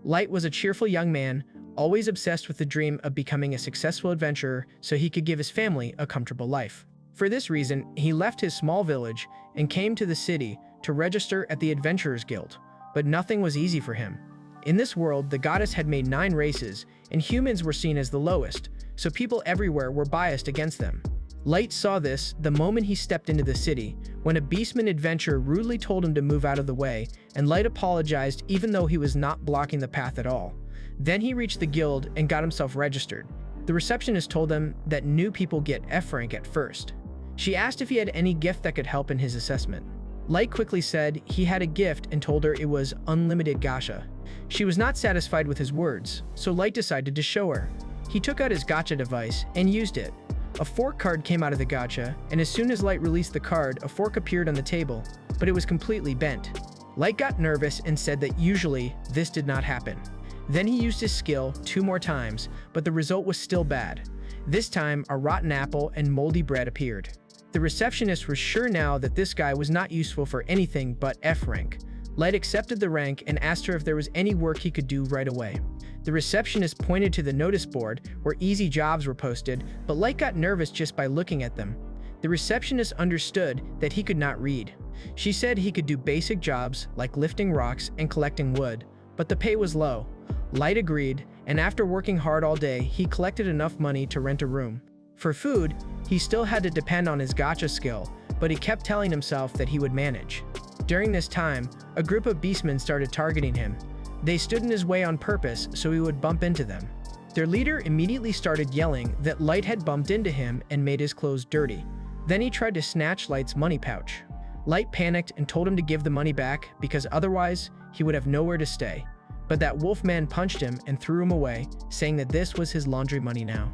Light was a cheerful young man, always obsessed with the dream of becoming a successful adventurer so he could give his family a comfortable life. For this reason, he left his small village and came to the city to register at the Adventurers Guild. But nothing was easy for him. In this world, the goddess had made 9 races, and humans were seen as the lowest, so people everywhere were biased against them. Light saw this the moment he stepped into the city, when a beastman adventurer rudely told him to move out of the way, and Light apologized even though he was not blocking the path at all. Then he reached the guild and got himself registered. The receptionist told him that new people get F rank at first. She asked if he had any gift that could help in his assessment. Light quickly said he had a gift and told her it was unlimited gacha. She was not satisfied with his words, so Light decided to show her. He took out his gacha device and used it. A fork card came out of the gacha, and as soon as Light released the card, a fork appeared on the table, but it was completely bent. Light got nervous and said that usually this did not happen. Then he used his skill 2 more times, but the result was still bad. This time, a rotten apple and moldy bread appeared. The receptionist was sure now that this guy was not useful for anything but F rank. Light accepted the rank and asked her if there was any work he could do right away. The receptionist pointed to the notice board where easy jobs were posted, but Light got nervous just by looking at them. The receptionist understood that he could not read. She said he could do basic jobs like lifting rocks and collecting wood, but the pay was low. Light agreed, and after working hard all day, he collected enough money to rent a room. For food, he still had to depend on his gacha skill, but he kept telling himself that he would manage. During this time, a group of beastmen started targeting him. They stood in his way on purpose so he would bump into them. Their leader immediately started yelling that Light had bumped into him and made his clothes dirty. Then he tried to snatch Light's money pouch. Light panicked and told him to give the money back because otherwise he would have nowhere to stay. But that wolfman punched him and threw him away, saying that this was his laundry money now.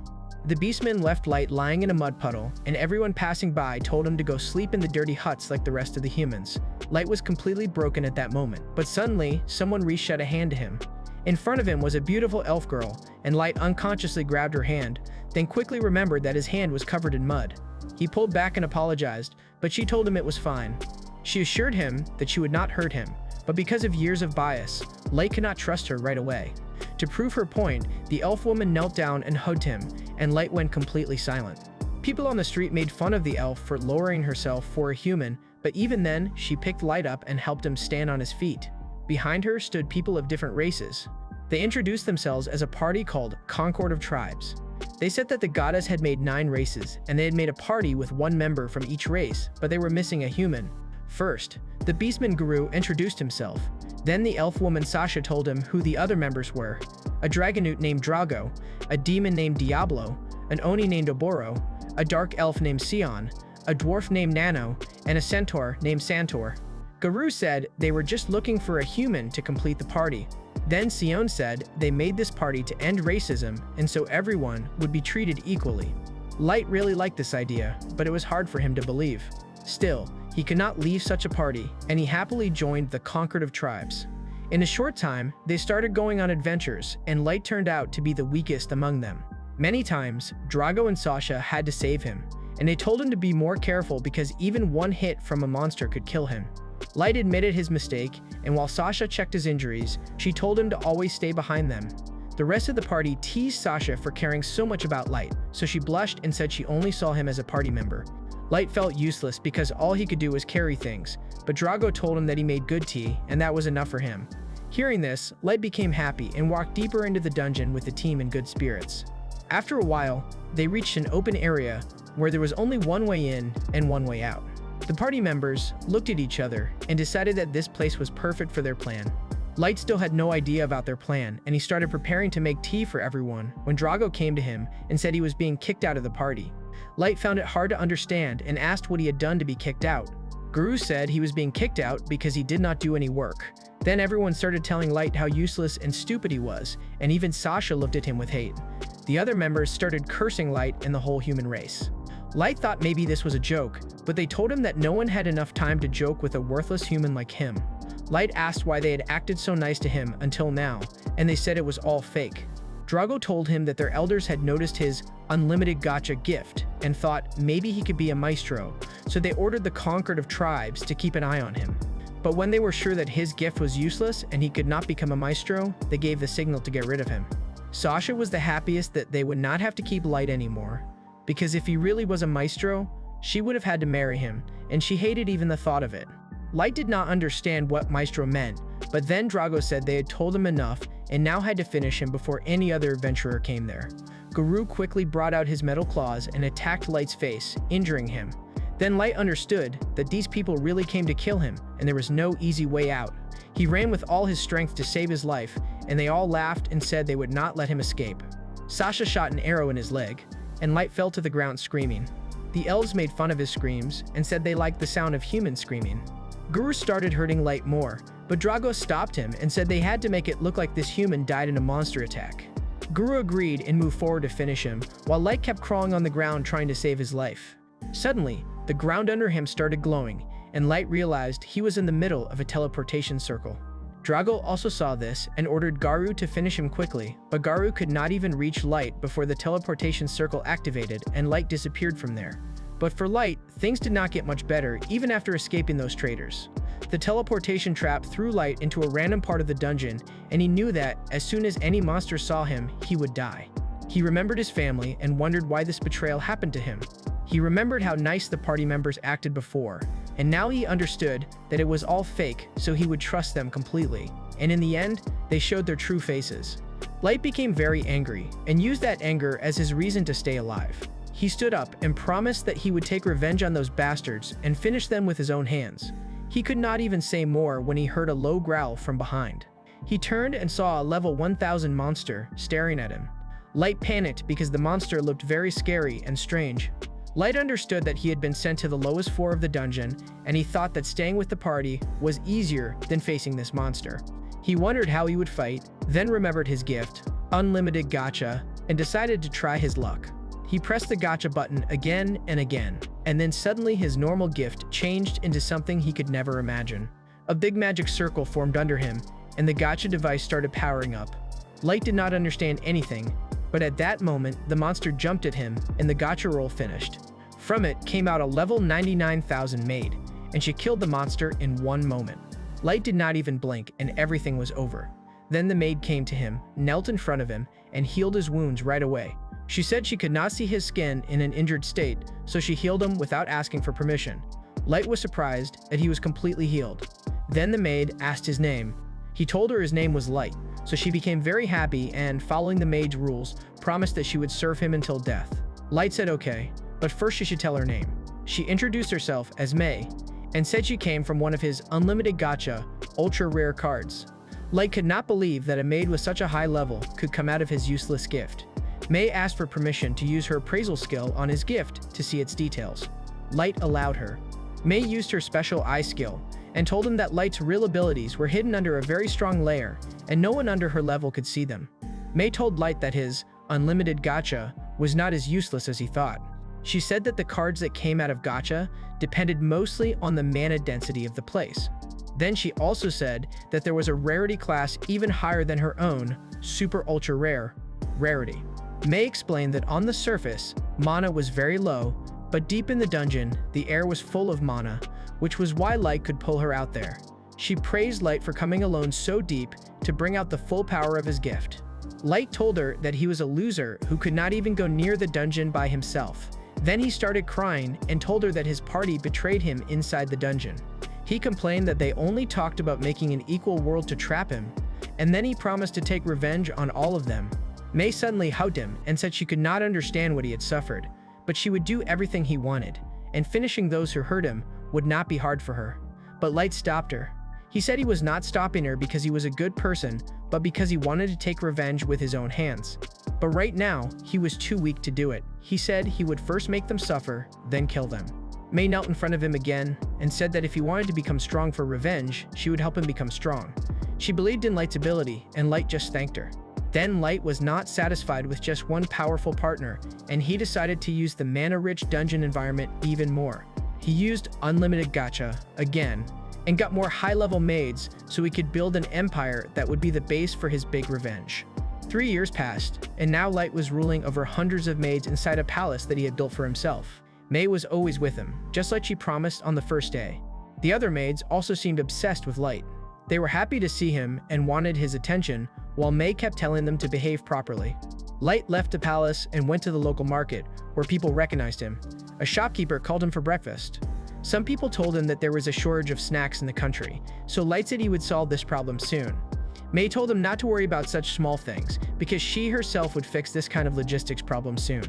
The beastman left Light lying in a mud puddle, and everyone passing by told him to go sleep in the dirty huts like the rest of the humans. Light was completely broken at that moment, but suddenly, someone reached out a hand to him. In front of him was a beautiful elf girl, and Light unconsciously grabbed her hand, then quickly remembered that his hand was covered in mud. He pulled back and apologized, but she told him it was fine. She assured him that she would not hurt him, but because of years of bias, Light could not trust her right away. To prove her point, the elf woman knelt down and hugged him, and Light went completely silent. People on the street made fun of the elf for lowering herself for a human, but even then, she picked Light up and helped him stand on his feet. Behind her stood people of different races. They introduced themselves as a party called Concord of Tribes. They said that the goddess had made 9 races, and they had made a party with 1 member from each race, but they were missing a human. First, the beastman guru introduced himself. Then the elf woman Sasha told him who the other members were: a dragonute named Drago, a demon named Diablo, an oni named Oboro, a dark elf named Sion, a dwarf named Nano, and a centaur named Santor. Guru said they were just looking for a human to complete the party. Then Sion said they made this party to end racism and so everyone would be treated equally. Light really liked this idea, but it was hard for him to believe. Still, he could not leave such a party, and he happily joined the Concord of Tribes. In a short time, they started going on adventures, and Light turned out to be the weakest among them. Many times, Drago and Sasha had to save him, and they told him to be more careful because even one hit from a monster could kill him. Light admitted his mistake, and while Sasha checked his injuries, she told him to always stay behind them. The rest of the party teased Sasha for caring so much about Light, so she blushed and said she only saw him as a party member. Light felt useless because all he could do was carry things, but Drago told him that he made good tea, and that was enough for him. Hearing this, Light became happy and walked deeper into the dungeon with the team in good spirits. After a while, they reached an open area where there was only one way in and one way out. The party members looked at each other and decided that this place was perfect for their plan. Light still had no idea about their plan, and he started preparing to make tea for everyone when Drago came to him and said he was being kicked out of the party. Light found it hard to understand and asked what he had done to be kicked out. Guru said he was being kicked out because he did not do any work. Then everyone started telling Light how useless and stupid he was, and even Sasha looked at him with hate. The other members started cursing Light and the whole human race. Light thought maybe this was a joke, but they told him that no one had enough time to joke with a worthless human like him. Light asked why they had acted so nice to him until now, and they said it was all fake. Drago told him that their elders had noticed his unlimited gacha gift and thought maybe he could be a maestro, so they ordered the Concord of Tribes to keep an eye on him. But when they were sure that his gift was useless and he could not become a maestro, they gave the signal to get rid of him. Sasha was the happiest that they would not have to keep Light anymore, because if he really was a maestro, she would have had to marry him, and she hated even the thought of it. Light did not understand what maestro meant, but then Drago said they had told him enough and now had to finish him before any other adventurer came there. Guru quickly brought out his metal claws and attacked Light's face, injuring him. Then Light understood that these people really came to kill him, and there was no easy way out. He ran with all his strength to save his life, and they all laughed and said they would not let him escape. Sasha shot an arrow in his leg, and Light fell to the ground screaming. The elves made fun of his screams and said they liked the sound of humans screaming. Guru started hurting Light more, but Drago stopped him and said they had to make it look like this human died in a monster attack. Guru agreed and moved forward to finish him, while Light kept crawling on the ground trying to save his life. Suddenly, the ground under him started glowing, and Light realized he was in the middle of a teleportation circle. Drago also saw this and ordered Garu to finish him quickly, but Garu could not even reach Light before the teleportation circle activated and Light disappeared from there. But for Light, things did not get much better even after escaping those traitors. The teleportation trap threw Light into a random part of the dungeon, and he knew that, as soon as any monster saw him, he would die. He remembered his family and wondered why this betrayal happened to him. He remembered how nice the party members acted before, and now he understood that it was all fake, so he would trust them completely. And in the end, they showed their true faces. Light became very angry, and used that anger as his reason to stay alive. He stood up and promised that he would take revenge on those bastards and finish them with his own hands. He could not even say more when he heard a low growl from behind. He turned and saw a level 1000 monster staring at him. Light panicked because the monster looked very scary and strange. Light understood that he had been sent to the lowest floor of the dungeon, and he thought that staying with the party was easier than facing this monster. He wondered how he would fight, then remembered his gift, unlimited gacha, and decided to try his luck. He pressed the gacha button again and again, and then suddenly his normal gift changed into something he could never imagine. A big magic circle formed under him, and the gacha device started powering up. Light did not understand anything, but at that moment, the monster jumped at him, and the gacha roll finished. From it came out a level 99,000 maid, and she killed the monster in one moment. Light did not even blink, and everything was over. Then the maid came to him, knelt in front of him, and healed his wounds right away. She said she could not see his skin in an injured state, so she healed him without asking for permission. Light was surprised that he was completely healed. Then the maid asked his name. He told her his name was Light, so she became very happy and, following the maid's rules, promised that she would serve him until death. Light said okay, but first she should tell her name. She introduced herself as May, and said she came from one of his unlimited gacha, ultra-rare cards. Light could not believe that a maid with such a high level could come out of his useless gift. May asked for permission to use her appraisal skill on his gift to see its details. Light allowed her. May used her special eye skill, and told him that Light's real abilities were hidden under a very strong layer, and no one under her level could see them. May told Light that his unlimited gacha was not as useless as he thought. She said that the cards that came out of gacha depended mostly on the mana density of the place. Then she also said that there was a rarity class even higher than her own, super ultra rare, rarity. May explained that on the surface, mana was very low, but deep in the dungeon, the air was full of mana, which was why Light could pull her out there. She praised Light for coming alone so deep to bring out the full power of his gift. Light told her that he was a loser who could not even go near the dungeon by himself. Then he started crying and told her that his party betrayed him inside the dungeon. He complained that they only talked about making an equal world to trap him, and then he promised to take revenge on all of them. May suddenly hugged him and said she could not understand what he had suffered, but she would do everything he wanted, and finishing those who hurt him would not be hard for her. But Light stopped her. He said he was not stopping her because he was a good person, but because he wanted to take revenge with his own hands. But right now, he was too weak to do it. He said he would first make them suffer, then kill them. May knelt in front of him again and said that if he wanted to become strong for revenge, she would help him become strong. She believed in Light's ability, and Light just thanked her. Then Light was not satisfied with just one powerful partner, and he decided to use the mana-rich dungeon environment even more. He used unlimited gacha again, and got more high-level maids so he could build an empire that would be the base for his big revenge. 3 years passed, and now Light was ruling over hundreds of maids inside a palace that he had built for himself. May was always with him, just like she promised on the first day. The other maids also seemed obsessed with Light. They were happy to see him and wanted his attention, while May kept telling them to behave properly. Light left the palace and went to the local market, where people recognized him. A shopkeeper called him for breakfast. Some people told him that there was a shortage of snacks in the country, so Light said he would solve this problem soon. May told him not to worry about such small things, because she herself would fix this kind of logistics problem soon.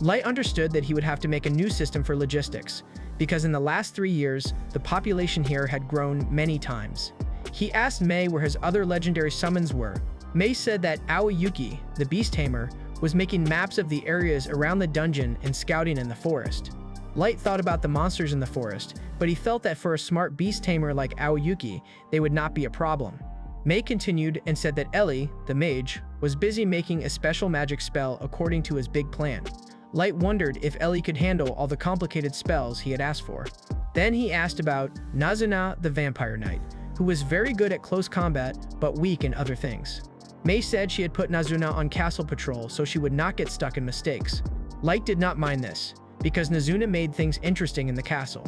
Light understood that he would have to make a new system for logistics, because in the last 3 years, the population here had grown many times. He asked May where his other legendary summons were. May said that Aoyuki, the beast tamer, was making maps of the areas around the dungeon and scouting in the forest. Light thought about the monsters in the forest, but he felt that for a smart beast tamer like Aoyuki, they would not be a problem. May continued and said that Ellie, the mage, was busy making a special magic spell according to his big plan. Light wondered if Ellie could handle all the complicated spells he had asked for. Then he asked about Nazuna, the vampire knight, who was very good at close combat but weak in other things. May said she had put Nazuna on castle patrol so she would not get stuck in mistakes. Light did not mind this, because Nazuna made things interesting in the castle.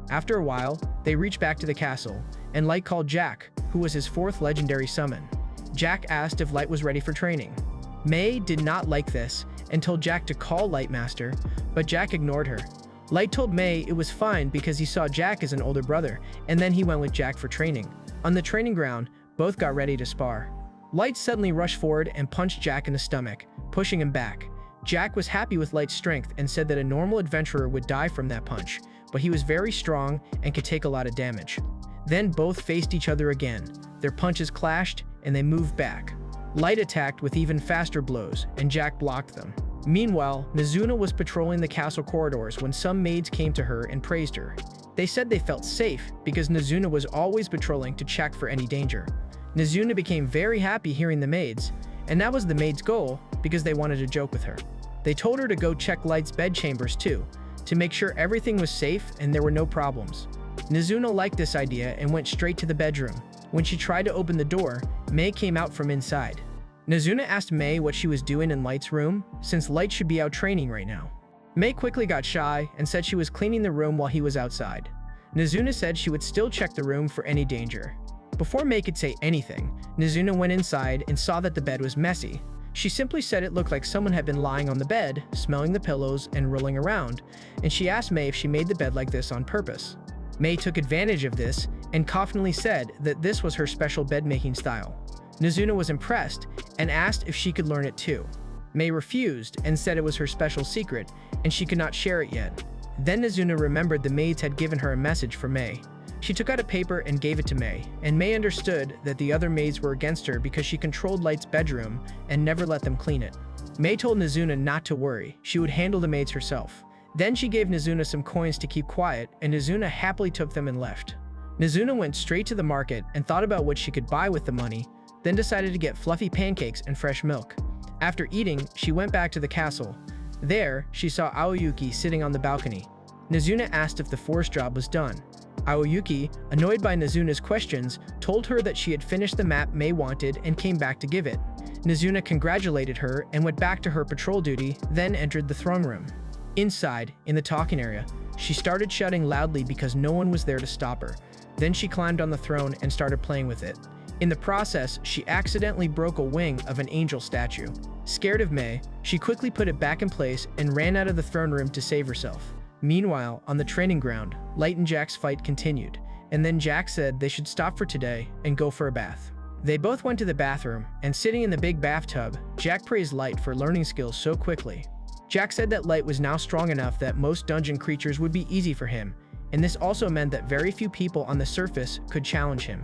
After a while, they reached back to the castle, and Light called Jack, who was his 4th legendary summon. Jack asked if Light was ready for training. May did not like this and told Jack to call Light Master, but Jack ignored her. Light told May it was fine because he saw Jack as an older brother, and then he went with Jack for training. On the training ground, both got ready to spar. Light suddenly rushed forward and punched Jack in the stomach, pushing him back. Jack was happy with Light's strength and said that a normal adventurer would die from that punch, but he was very strong and could take a lot of damage. Then both faced each other again. Their punches clashed and they moved back. Light attacked with even faster blows, and Jack blocked them. Meanwhile, Nazuna was patrolling the castle corridors when some maids came to her and praised her. They said they felt safe because Nazuna was always patrolling to check for any danger. Nazuna became very happy hearing the maids, and that was the maids' goal because they wanted to joke with her. They told her to go check Light's bedchambers too, to make sure everything was safe and there were no problems. Nazuna liked this idea and went straight to the bedroom. When she tried to open the door, May came out from inside. Nazuna asked May what she was doing in Light's room, since Light should be out training right now. May quickly got shy and said she was cleaning the room while he was outside. Nazuna said she would still check the room for any danger. Before May could say anything, Nazuna went inside and saw that the bed was messy. She simply said it looked like someone had been lying on the bed, smelling the pillows and rolling around, and she asked May if she made the bed like this on purpose. May took advantage of this and confidently said that this was her special bed-making style. Nazuna was impressed and asked if she could learn it too. May refused and said it was her special secret and she could not share it yet. Then Nazuna remembered the maids had given her a message for May. She took out a paper and gave it to May, and May understood that the other maids were against her because she controlled Light's bedroom and never let them clean it. May told Nazuna not to worry, she would handle the maids herself. Then she gave Nazuna some coins to keep quiet, and Nazuna happily took them and left. Nazuna went straight to the market and thought about what she could buy with the money, then decided to get fluffy pancakes and fresh milk. After eating, she went back to the castle. There, she saw Aoyuki sitting on the balcony. Nazuna asked if the forest job was done. Aoyuki, annoyed by Nazuna's questions, told her that she had finished the map May wanted and came back to give it. Nazuna congratulated her and went back to her patrol duty, then entered the throne room. Inside, in the talking area, she started shouting loudly because no one was there to stop her. Then she climbed on the throne and started playing with it. In the process, she accidentally broke a wing of an angel statue. Scared of May, she quickly put it back in place and ran out of the throne room to save herself. Meanwhile, on the training ground, Light and Jack's fight continued, and then Jack said they should stop for today and go for a bath. They both went to the bathroom, and sitting in the big bathtub, Jack praised Light for learning skills so quickly. Jack said that Light was now strong enough that most dungeon creatures would be easy for him, and this also meant that very few people on the surface could challenge him.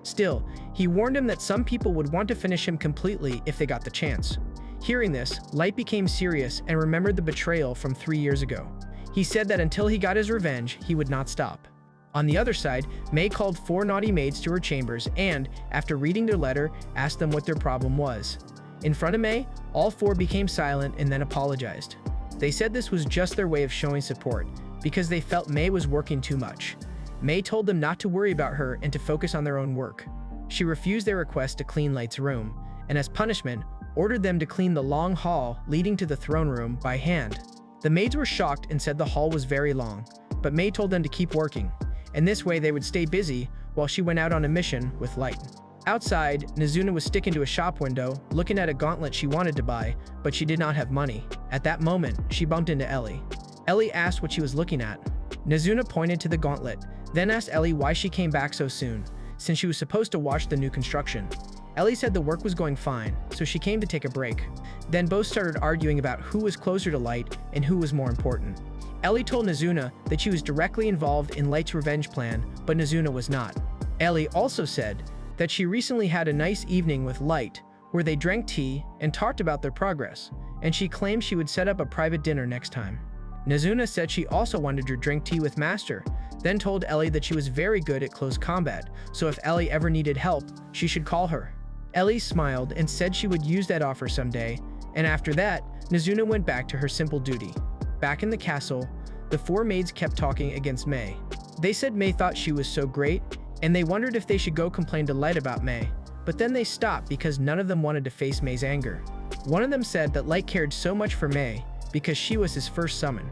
Still, he warned him that some people would want to finish him completely if they got the chance. Hearing this, Light became serious and remembered the betrayal from 3 years ago. He said that until he got his revenge, he would not stop. On the other side, May called 4 naughty maids to her chambers and, after reading their letter, asked them what their problem was. In front of May, all 4 became silent and then apologized. They said this was just their way of showing support, because they felt May was working too much. May told them not to worry about her and to focus on their own work. She refused their request to clean Light's room, and as punishment, ordered them to clean the long hall leading to the throne room by hand. The maids were shocked and said the hall was very long, but May told them to keep working, and this way they would stay busy while she went out on a mission with Light. Outside, Nazuna was sticking to a shop window, looking at a gauntlet she wanted to buy, but she did not have money. At that moment, she bumped into Ellie. Ellie asked what she was looking at. Nazuna pointed to the gauntlet, then asked Ellie why she came back so soon, since she was supposed to watch the new construction. Ellie said the work was going fine, so she came to take a break. Then both started arguing about who was closer to Light and who was more important. Ellie told Nazuna that she was directly involved in Light's revenge plan, but Nazuna was not. Ellie also said that she recently had a nice evening with Light, where they drank tea and talked about their progress, and she claimed she would set up a private dinner next time. Nazuna said she also wanted to drink tea with Master, then told Ellie that she was very good at close combat, so if Ellie ever needed help, she should call her. Ellie smiled and said she would use that offer someday, and after that, Nazuna went back to her simple duty. Back in the castle, the four maids kept talking against May. They said May thought she was so great, and they wondered if they should go complain to Light about May, but then they stopped because none of them wanted to face May's anger. One of them said that Light cared so much for May because she was his first summon.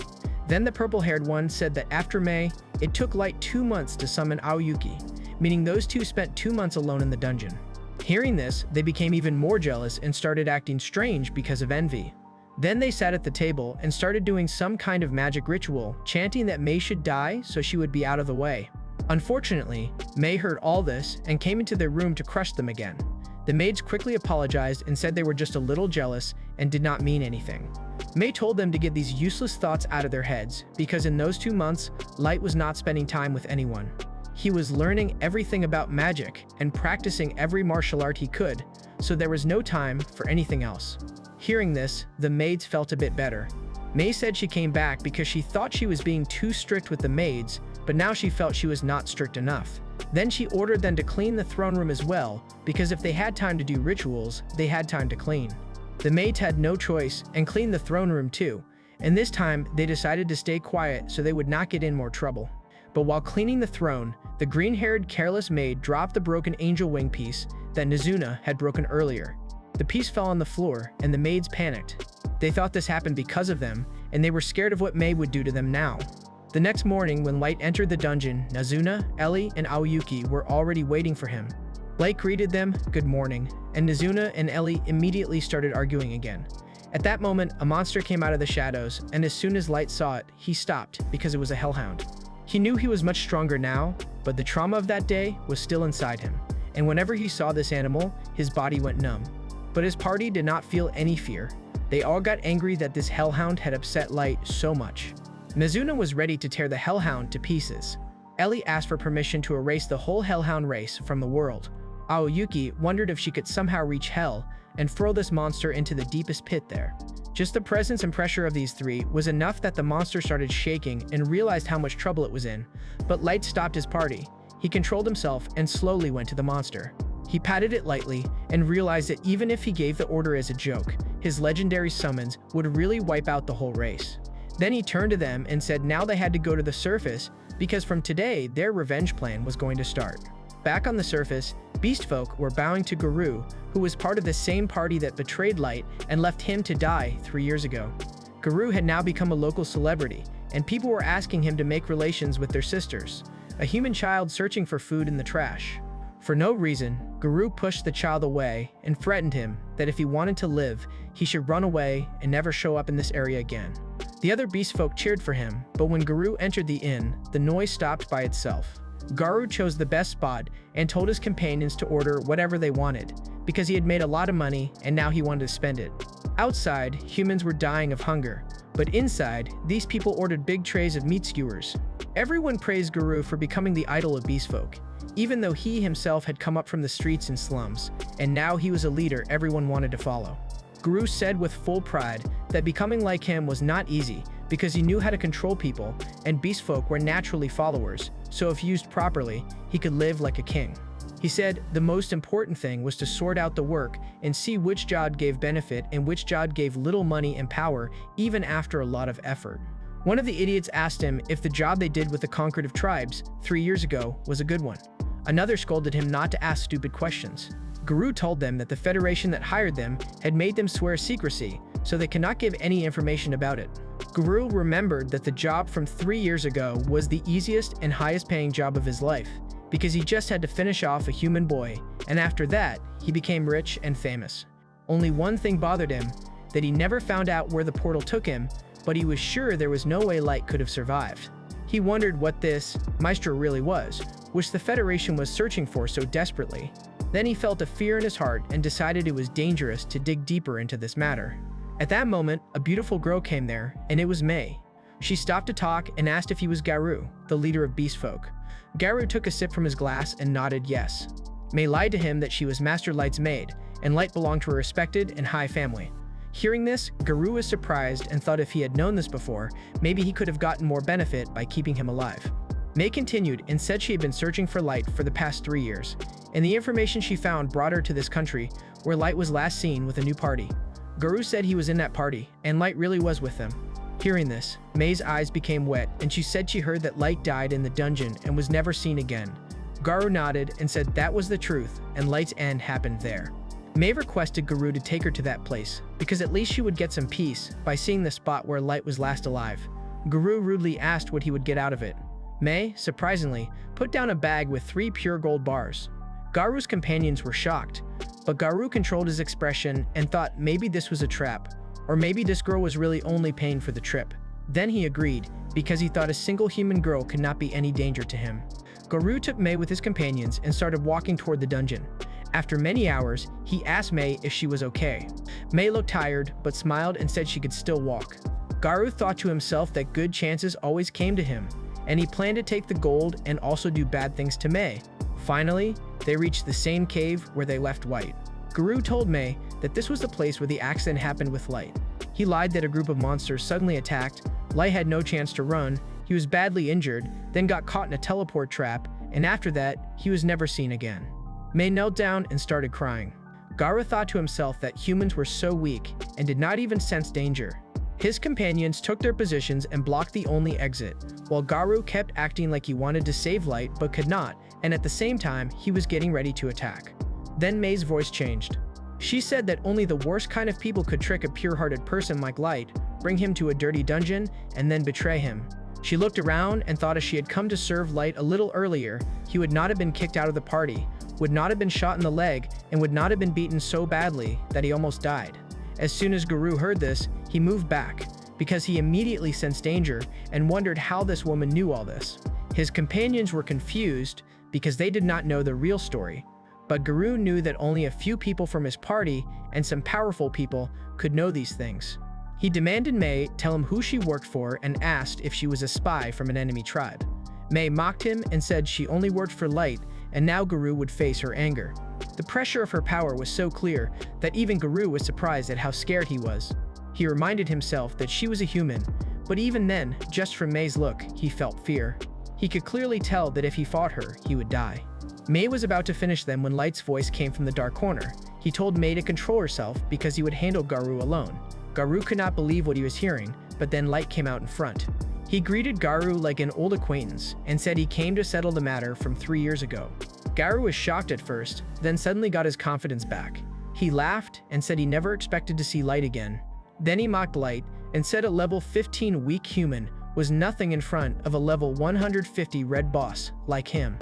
Then the purple-haired one said that after May, it took Light 2 months to summon Aoyuki, meaning those two spent 2 months alone in the dungeon. Hearing this, they became even more jealous and started acting strange because of envy. Then they sat at the table and started doing some kind of magic ritual, chanting that May should die so she would be out of the way. Unfortunately, May heard all this and came into their room to crush them again. The maids quickly apologized and said they were just a little jealous and did not mean anything. May told them to get these useless thoughts out of their heads because in those 2 months, Light was not spending time with anyone. He was learning everything about magic and practicing every martial art he could, so there was no time for anything else. Hearing this, the maids felt a bit better. May said she came back because she thought she was being too strict with the maids, but now she felt she was not strict enough. Then she ordered them to clean the throne room as well, because if they had time to do rituals, they had time to clean. The maids had no choice and cleaned the throne room too, and this time they decided to stay quiet so they would not get in more trouble. But while cleaning the throne, the green-haired careless maid dropped the broken angel wing piece that Nazuna had broken earlier. The piece fell on the floor, and the maids panicked. They thought this happened because of them, and they were scared of what May would do to them now. The next morning, when Light entered the dungeon, Nazuna, Ellie, and Aoyuki were already waiting for him. Light greeted them, "Good morning," and Nazuna and Ellie immediately started arguing again. At that moment, a monster came out of the shadows, and as soon as Light saw it, he stopped because it was a hellhound. He knew he was much stronger now, but the trauma of that day was still inside him, and whenever he saw this animal, his body went numb. But his party did not feel any fear. They all got angry that this hellhound had upset Light so much. Nazuna was ready to tear the hellhound to pieces. Ellie asked for permission to erase the whole hellhound race from the world. Aoyuki wondered if she could somehow reach hell and throw this monster into the deepest pit there. Just the presence and pressure of these three was enough that the monster started shaking and realized how much trouble it was in. But Light stopped his party. He controlled himself and slowly went to the monster. He patted it lightly and realized that even if he gave the order as a joke, his legendary summons would really wipe out the whole race. Then he turned to them and said now they had to go to the surface because from today their revenge plan was going to start. Back on the surface, beast folk were bowing to Guru, who was part of the same party that betrayed Light and left him to die 3 years ago. Guru had now become a local celebrity, and people were asking him to make relations with their sisters, a human child searching for food in the trash. For no reason, Guru pushed the child away and threatened him that if he wanted to live, he should run away and never show up in this area again. The other beast folk cheered for him, but when Guru entered the inn, the noise stopped by itself. Guru chose the best spot and told his companions to order whatever they wanted, because he had made a lot of money and now he wanted to spend it. Outside, humans were dying of hunger, but inside, these people ordered big trays of meat skewers. Everyone praised Guru for becoming the idol of beast folk, even though he himself had come up from the streets and slums, and now he was a leader everyone wanted to follow. Guru said with full pride that becoming like him was not easy because he knew how to control people, and beast folk were naturally followers, so if used properly, he could live like a king. He said the most important thing was to sort out the work and see which job gave benefit and which job gave little money and power, even after a lot of effort. One of the idiots asked him if the job they did with the conquered tribes 3 years ago was a good one. Another scolded him not to ask stupid questions. Guru told them that the Federation that hired them had made them swear secrecy, so they cannot give any information about it. Guru remembered that the job from 3 years ago was the easiest and highest paying job of his life, because he just had to finish off a human boy, and after that, he became rich and famous. Only one thing bothered him, that he never found out where the portal took him, but he was sure there was no way Light could have survived. He wondered what this Maestro really was, which the Federation was searching for so desperately. Then he felt a fear in his heart and decided it was dangerous to dig deeper into this matter. At that moment, a beautiful girl came there, and it was May. She stopped to talk and asked if he was Garou, the leader of beast folk. Garou took a sip from his glass and nodded yes. May lied to him that she was Master Light's maid, and Light belonged to a respected and high family. Hearing this, Garou was surprised and thought if he had known this before, maybe he could have gotten more benefit by keeping him alive. May continued and said she had been searching for Light for the past 3 years, and the information she found brought her to this country, where Light was last seen with a new party. Garou said he was in that party, and Light really was with them. Hearing this, May's eyes became wet, and she said she heard that Light died in the dungeon and was never seen again. Garou nodded and said that was the truth, and Light's end happened there. May requested Garou to take her to that place, because at least she would get some peace by seeing the spot where Light was last alive. Garou rudely asked what he would get out of it. May, surprisingly, put down a bag with 3 pure gold bars. Garou's companions were shocked, but Garou controlled his expression and thought maybe this was a trap, or maybe this girl was really only paying for the trip. Then he agreed, because he thought a single human girl could not be any danger to him. Garou took May with his companions and started walking toward the dungeon. After many hours, he asked May if she was okay. May looked tired, but smiled and said she could still walk. Garou thought to himself that good chances always came to him, and he planned to take the gold and also do bad things to May. Finally, they reached the same cave where they left Light. Garou told May that this was the place where the accident happened with Light. He lied that a group of monsters suddenly attacked. Light had no chance to run, he was badly injured, then got caught in a teleport trap, and after that, he was never seen again. May knelt down and started crying. Garou thought to himself that humans were so weak and did not even sense danger. His companions took their positions and blocked the only exit, while Garou kept acting like he wanted to save Light but could not, and at the same time, he was getting ready to attack. Then May's voice changed. She said that only the worst kind of people could trick a pure-hearted person like Light, bring him to a dirty dungeon, and then betray him. She looked around and thought if she had come to serve Light a little earlier, he would not have been kicked out of the party, would not have been shot in the leg, and would not have been beaten so badly that he almost died. As soon as Garou heard this, he moved back, because he immediately sensed danger and wondered how this woman knew all this. His companions were confused because they did not know the real story, but Garou knew that only a few people from his party and some powerful people could know these things. He demanded May tell him who she worked for and asked if she was a spy from an enemy tribe. May mocked him and said she only worked for Light, and now Garou would face her anger. The pressure of her power was so clear that even Garou was surprised at how scared he was. He reminded himself that she was a human, but even then, just from May's look, he felt fear. He could clearly tell that if he fought her, he would die. May was about to finish them when Light's voice came from the dark corner. He told May to control herself because he would handle Garou alone. Garou could not believe what he was hearing, but then Light came out in front. He greeted Garou like an old acquaintance and said he came to settle the matter from 3 years ago. Garou was shocked at first, then suddenly got his confidence back. He laughed and said he never expected to see Light again. Then he mocked Light and said a level 15 weak human was nothing in front of a level 150 red boss like him.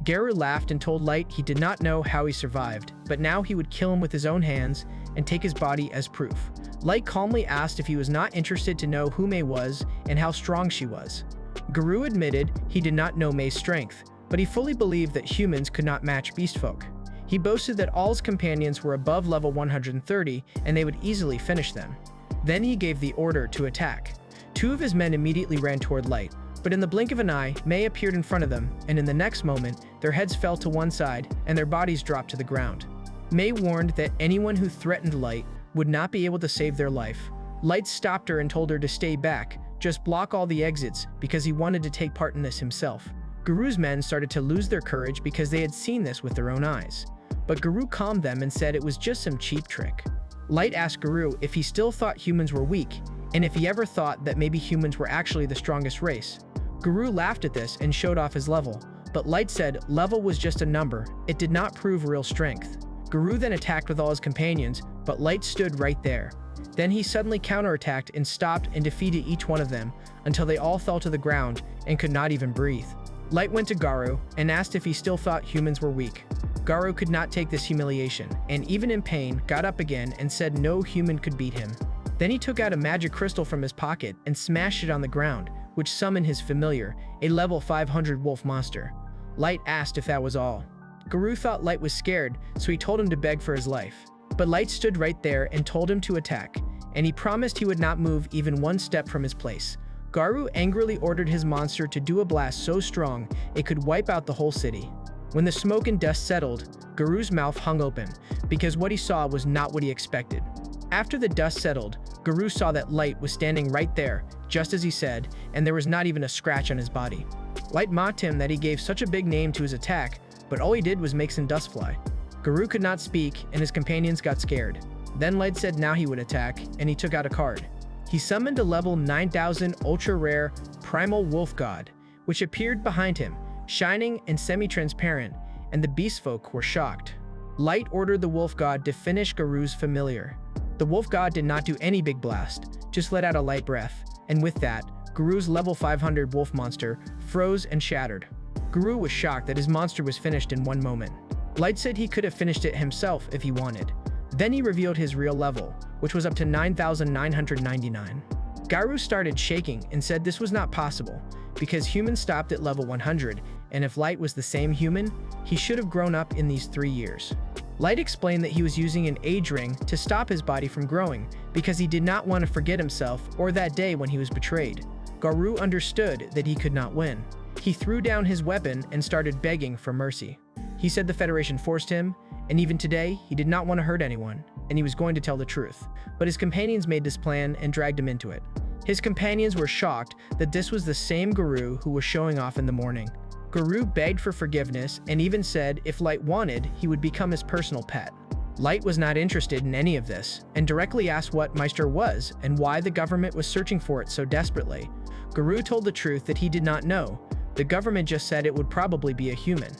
Garou laughed and told Light he did not know how he survived, but now he would kill him with his own hands and take his body as proof. Light calmly asked if he was not interested to know who May was and how strong she was. Garou admitted he did not know May's strength, but he fully believed that humans could not match beast folk. He boasted that all his companions were above level 130 and they would easily finish them. Then he gave the order to attack. 2 of his men immediately ran toward Light, but in the blink of an eye, May appeared in front of them, and in the next moment, their heads fell to one side and their bodies dropped to the ground. May warned that anyone who threatened Light would not be able to save their life. Light stopped her and told her to stay back, just block all the exits, because he wanted to take part in this himself. Garou's men started to lose their courage because they had seen this with their own eyes. But Garou calmed them and said it was just some cheap trick. Light asked Garou if he still thought humans were weak, and if he ever thought that maybe humans were actually the strongest race. Garou laughed at this and showed off his level, but Light said level was just a number, it did not prove real strength. Garou then attacked with all his companions, but Light stood right there. Then he suddenly counterattacked and stopped and defeated each one of them until they all fell to the ground and could not even breathe. Light went to Garou and asked if he still thought humans were weak. Garou could not take this humiliation, and even in pain, got up again and said no human could beat him. Then he took out a magic crystal from his pocket and smashed it on the ground, which summoned his familiar, a level 500 wolf monster. Light asked if that was all. Garou thought Light was scared, so he told him to beg for his life. But Light stood right there and told him to attack, and he promised he would not move even one step from his place. Garou angrily ordered his monster to do a blast so strong it could wipe out the whole city. When the smoke and dust settled, Garou's mouth hung open, because what he saw was not what he expected. After the dust settled, Garou saw that Light was standing right there, just as he said, and there was not even a scratch on his body. Light mocked him that he gave such a big name to his attack, but all he did was make some dust fly. Garou could not speak, and his companions got scared. Then Light said now he would attack, and he took out a card. He summoned a level 9000 ultra-rare primal wolf god, which appeared behind him, shining and semi-transparent, and the beast folk were shocked. Light ordered the wolf god to finish Garou's familiar. The wolf god did not do any big blast, just let out a light breath, and with that, Garou's level 500 wolf monster froze and shattered. Garou was shocked that his monster was finished in one moment. Light said he could have finished it himself if he wanted. Then he revealed his real level, which was up to 9,999. Garou started shaking and said this was not possible, because humans stopped at level 100, and if Light was the same human, he should have grown up in these 3 years. Light explained that he was using an age ring to stop his body from growing, because he did not want to forget himself or that day when he was betrayed. Garou understood that he could not win. He threw down his weapon and started begging for mercy. He said the Federation forced him, and even today, he did not want to hurt anyone, and he was going to tell the truth. But his companions made this plan and dragged him into it. His companions were shocked that this was the same Garou who was showing off in the morning. Garou begged for forgiveness and even said if Light wanted, he would become his personal pet. Light was not interested in any of this, and directly asked what Meister was and why the government was searching for it so desperately. Garou told the truth that he did not know. The government just said it would probably be a human.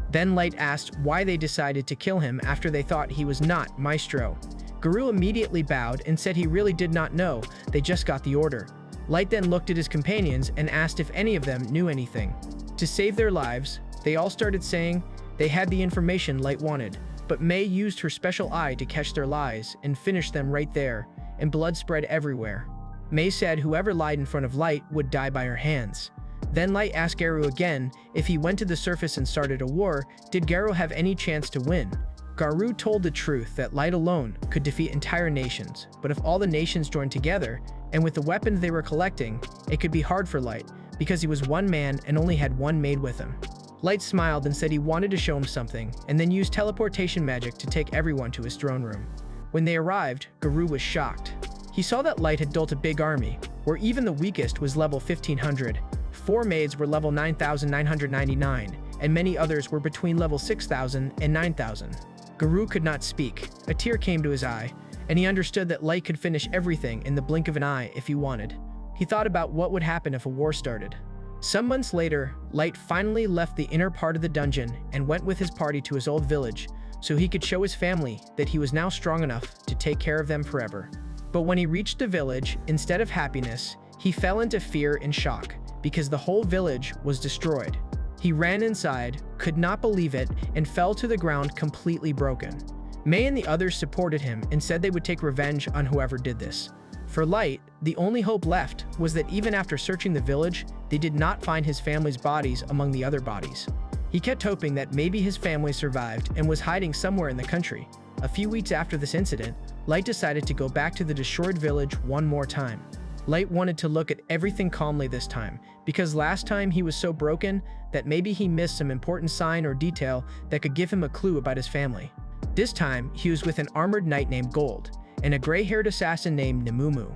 Then Light asked why they decided to kill him after they thought he was not Maestro. Garou immediately bowed and said he really did not know, they just got the order. Light then looked at his companions and asked if any of them knew anything. To save their lives, they all started saying they had the information Light wanted, but May used her special eye to catch their lies and finish them right there, and blood spread everywhere. May said whoever lied in front of Light would die by her hands. Then Light asked Garou again if he went to the surface and started a war, did Garou have any chance to win? Garou told the truth that Light alone could defeat entire nations, but if all the nations joined together, and with the weapons they were collecting, it could be hard for Light, because he was one man and only had one maid with him. Light smiled and said he wanted to show him something, and then used teleportation magic to take everyone to his throne room. When they arrived, Garou was shocked. He saw that Light had built a big army, where even the weakest was level 1500. 4 maids were level 9,999, and many others were between level 6,000 and 9,000. Garou could not speak. A tear came to his eye, and he understood that Light could finish everything in the blink of an eye if he wanted. He thought about what would happen if a war started. Some months later, Light finally left the inner part of the dungeon and went with his party to his old village, so he could show his family that he was now strong enough to take care of them forever. But when he reached the village, instead of happiness, he fell into fear and shock, because the whole village was destroyed. He ran inside, could not believe it, and fell to the ground completely broken. May and the others supported him and said they would take revenge on whoever did this. For Light, the only hope left was that even after searching the village, they did not find his family's bodies among the other bodies. He kept hoping that maybe his family survived and was hiding somewhere in the country. A few weeks after this incident, Light decided to go back to the destroyed village one more time. Light wanted to look at everything calmly this time, because last time he was so broken that maybe he missed some important sign or detail that could give him a clue about his family. This time, he was with an armored knight named Gold, and a gray-haired assassin named Nemumu.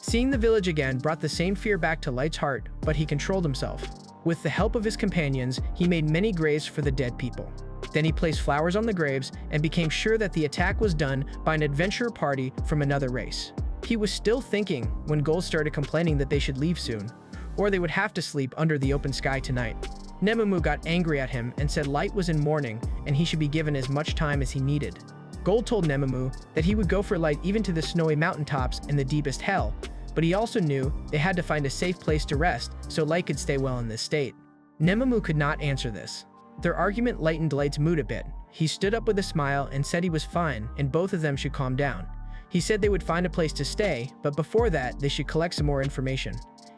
Seeing the village again brought the same fear back to Light's heart, but he controlled himself. With the help of his companions, he made many graves for the dead people. Then he placed flowers on the graves and became sure that the attack was done by an adventurer party from another race. He was still thinking when Gold started complaining that they should leave soon, or they would have to sleep under the open sky tonight. Nemumu got angry at him and said Light was in mourning and he should be given as much time as he needed. Gold told Nemumu that he would go for Light even to the snowy mountaintops and the deepest hell, but he also knew they had to find a safe place to rest so Light could stay well in this state. Nemumu could not answer this. Their argument lightened Light's mood a bit. He stood up with a smile and said he was fine and both of them should calm down. He said they would find a place to stay, but before that, they should collect some more information.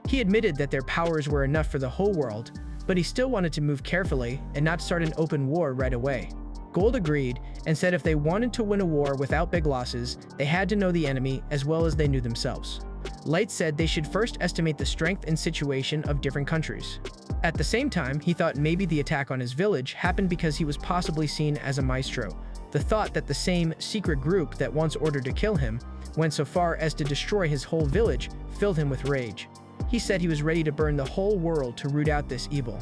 He admitted that their powers were enough for the whole world, but he still wanted to move carefully and not start an open war right away. Gold agreed and said if they wanted to win a war without big losses, they had to know the enemy as well as they knew themselves. Light said they should first estimate the strength and situation of different countries. At the same time, he thought maybe the attack on his village happened because he was possibly seen as a maestro. The thought that the same secret group that once ordered to kill him went so far as to destroy his whole village filled him with rage. He said he was ready to burn the whole world to root out this evil.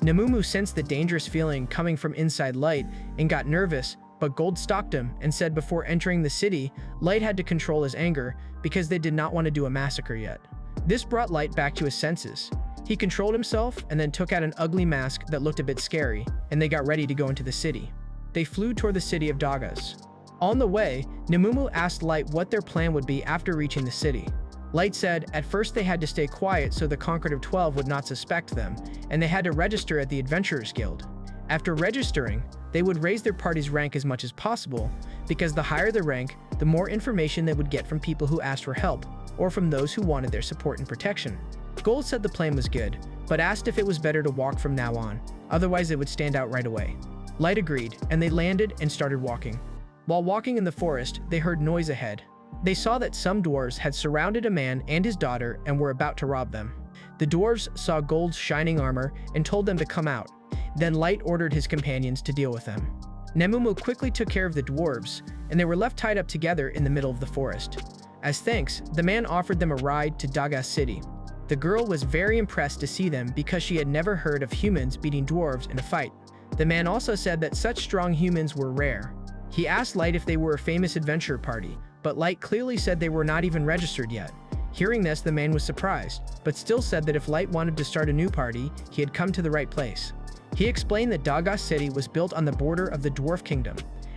Nemumu sensed the dangerous feeling coming from inside Light and got nervous, but Gold stopped him and said before entering the city, Light had to control his anger because they did not want to do a massacre yet. This brought Light back to his senses. He controlled himself and then took out an ugly mask that looked a bit scary, and they got ready to go into the city. They flew toward the city of Dagas. On the way, Nemumu asked Light what their plan would be after reaching the city. Light said at first they had to stay quiet so the Conquered of 12 would not suspect them, and they had to register at the Adventurers Guild. After registering, they would raise their party's rank as much as possible, because the higher the rank, the more information they would get from people who asked for help, or from those who wanted their support and protection. Gold said the plan was good, but asked if it was better to walk from now on, otherwise it would stand out right away. Light agreed, and they landed and started walking. While walking in the forest, they heard noise ahead. They saw that some dwarves had surrounded a man and his daughter and were about to rob them. The dwarves saw Gold's shining armor and told them to come out. Then Light ordered his companions to deal with them. Nemumu quickly took care of the dwarves, and they were left tied up together in the middle of the forest. As thanks, the man offered them a ride to Dagas City. The girl was very impressed to see them because she had never heard of humans beating dwarves in a fight. The man also said that such strong humans were rare. He asked Light if they were a famous adventure party, but Light clearly said they were not even registered yet. Hearing this, the man was surprised, but still said that if Light wanted to start a new party, he had come to the right place. He explained that Dagas City was built on the border of the Dwarf Kingdom,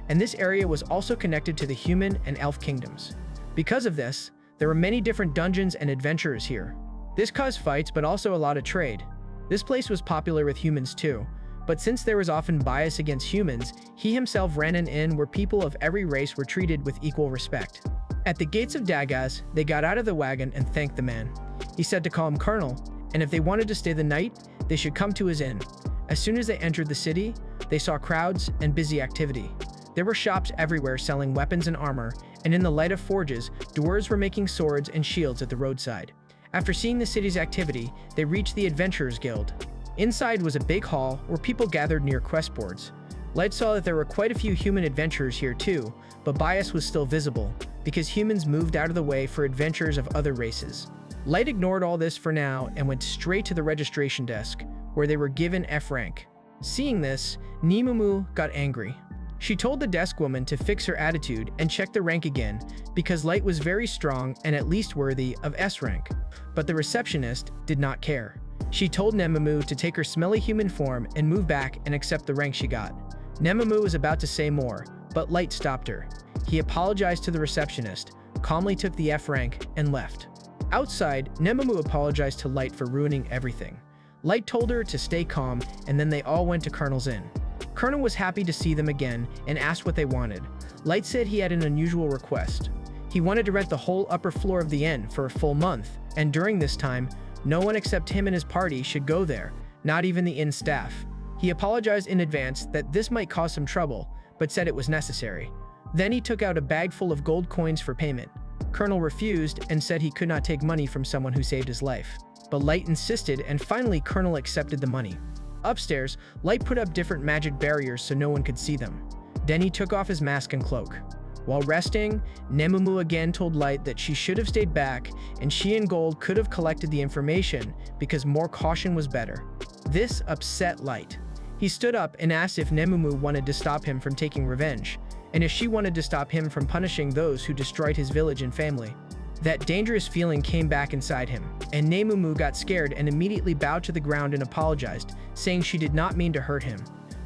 and this area was also connected to the human and elf kingdoms. Because of this, there were many different dungeons and adventurers here. This caused fights, but also a lot of trade. This place was popular with humans too, but since there was often bias against humans, he himself ran an inn where people of every race were treated with equal respect. At the gates of Dagas, they got out of the wagon and thanked the man. He said to call him Colonel, and if they wanted to stay the night, they should come to his inn. As soon as they entered the city, they saw crowds and busy activity. There were shops everywhere selling weapons and armor, and in the light of forges, dwarves were making swords and shields at the roadside. After seeing the city's activity, they reached the Adventurers Guild. Inside was a big hall where people gathered near quest boards. Light saw that there were quite a few human adventurers here too, but bias was still visible, because humans moved out of the way for adventurers of other races. Light ignored all this for now and went straight to the registration desk, where they were given F rank. Seeing this, Nemumu got angry. She told the desk woman to fix her attitude and check the rank again, because Light was very strong and at least worthy of S rank. But the receptionist did not care. She told Nemumu to take her smelly human form and move back and accept the rank she got. Nemumu was about to say more, but Light stopped her. He apologized to the receptionist, calmly took the F rank, and left. Outside, Nemumu apologized to Light for ruining everything. Light told her to stay calm, and then they all went to Colonel's inn. Colonel was happy to see them again and asked what they wanted. Light said he had an unusual request. He wanted to rent the whole upper floor of the inn for a full month, and during this time, no one except him and his party should go there, not even the inn staff. He apologized in advance that this might cause some trouble, but said it was necessary. Then he took out a bag full of gold coins for payment. Colonel refused and said he could not take money from someone who saved his life. But Light insisted, and finally Colonel accepted the money. Upstairs, Light put up different magic barriers so no one could see them. Then he took off his mask and cloak. While resting, Nemumu again told Light that she should have stayed back, and she and Gold could have collected the information because more caution was better. This upset Light. He stood up and asked if Nemumu wanted to stop him from taking revenge, and if she wanted to stop him from punishing those who destroyed his village and family. That dangerous feeling came back inside him, and Nemumu got scared and immediately bowed to the ground and apologized, saying she did not mean to hurt him.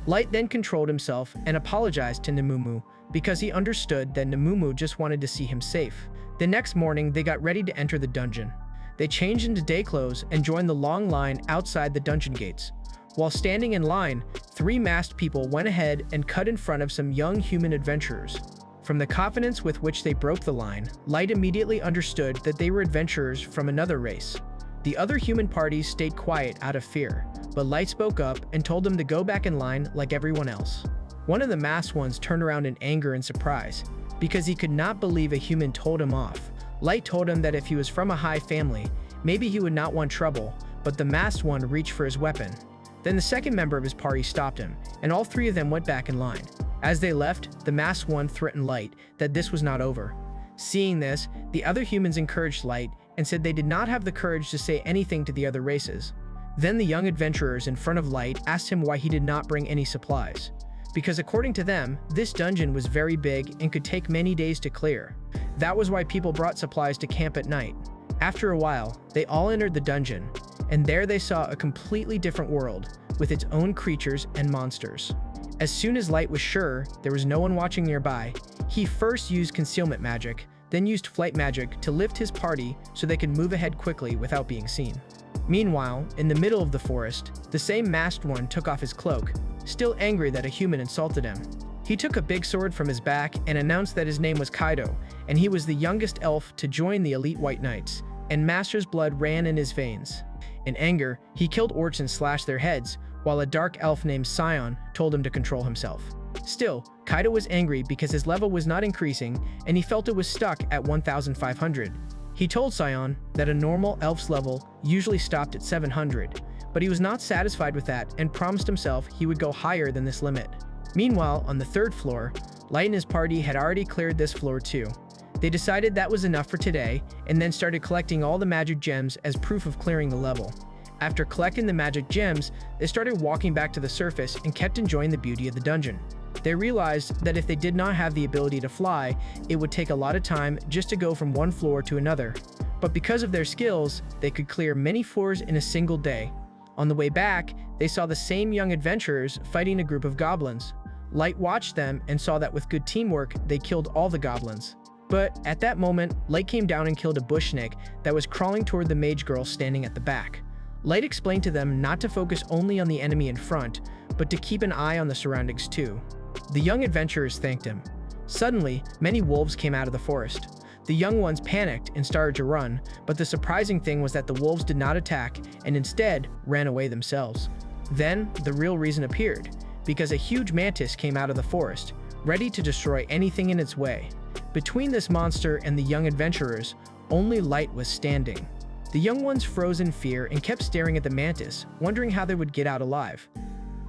Light then controlled himself and apologized to Nemumu, because he understood that Namumu just wanted to see him safe. The next morning, they got ready to enter the dungeon. They changed into day clothes and joined the long line outside the dungeon gates. While standing in line, 3 masked people went ahead and cut in front of some young human adventurers. From the confidence with which they broke the line, Light immediately understood that they were adventurers from another race. The other human parties stayed quiet out of fear, but Light spoke up and told them to go back in line like everyone else. One of the masked ones turned around in anger and surprise, because he could not believe a human told him off. Light told him that if he was from a high family, maybe he would not want trouble, but the masked one reached for his weapon. Then the second member of his party stopped him, and all 3 of them went back in line. As they left, the masked one threatened Light that this was not over. Seeing this, the other humans encouraged Light and said they did not have the courage to say anything to the other races. Then the young adventurers in front of Light asked him why he did not bring any supplies. Because according to them, this dungeon was very big and could take many days to clear. That was why people brought supplies to camp at night. After a while, they all entered the dungeon, and there they saw a completely different world, with its own creatures and monsters. As soon as Light was sure there was no one watching nearby, he first used concealment magic, then used flight magic to lift his party so they could move ahead quickly without being seen. Meanwhile, in the middle of the forest, the same masked one took off his cloak, still angry that a human insulted him. He took a big sword from his back and announced that his name was Kaido, and he was the youngest elf to join the elite White Knights, and Master's blood ran in his veins. In anger, he killed orcs and slashed their heads, while a dark elf named Sion told him to control himself. Still, Kaido was angry because his level was not increasing, and he felt it was stuck at 1,500. He told Sion that a normal elf's level usually stopped at 700, but he was not satisfied with that and promised himself he would go higher than this limit. Meanwhile, on the 3rd floor, Light and his party had already cleared this floor too. They decided that was enough for today, and then started collecting all the magic gems as proof of clearing the level. After collecting the magic gems, they started walking back to the surface and kept enjoying the beauty of the dungeon. They realized that if they did not have the ability to fly, it would take a lot of time just to go from one floor to another. But because of their skills, they could clear many floors in a single day. On the way back, they saw the same young adventurers fighting a group of goblins. Light watched them and saw that with good teamwork, they killed all the goblins. But at that moment, Light came down and killed a bush snake that was crawling toward the mage girl standing at the back. Light explained to them not to focus only on the enemy in front, but to keep an eye on the surroundings too. The young adventurers thanked him. Suddenly, many wolves came out of the forest. The young ones panicked and started to run, but the surprising thing was that the wolves did not attack and instead ran away themselves. Then, the real reason appeared, because a huge mantis came out of the forest, ready to destroy anything in its way. Between this monster and the young adventurers, only Light was standing. The young ones froze in fear and kept staring at the mantis, wondering how they would get out alive.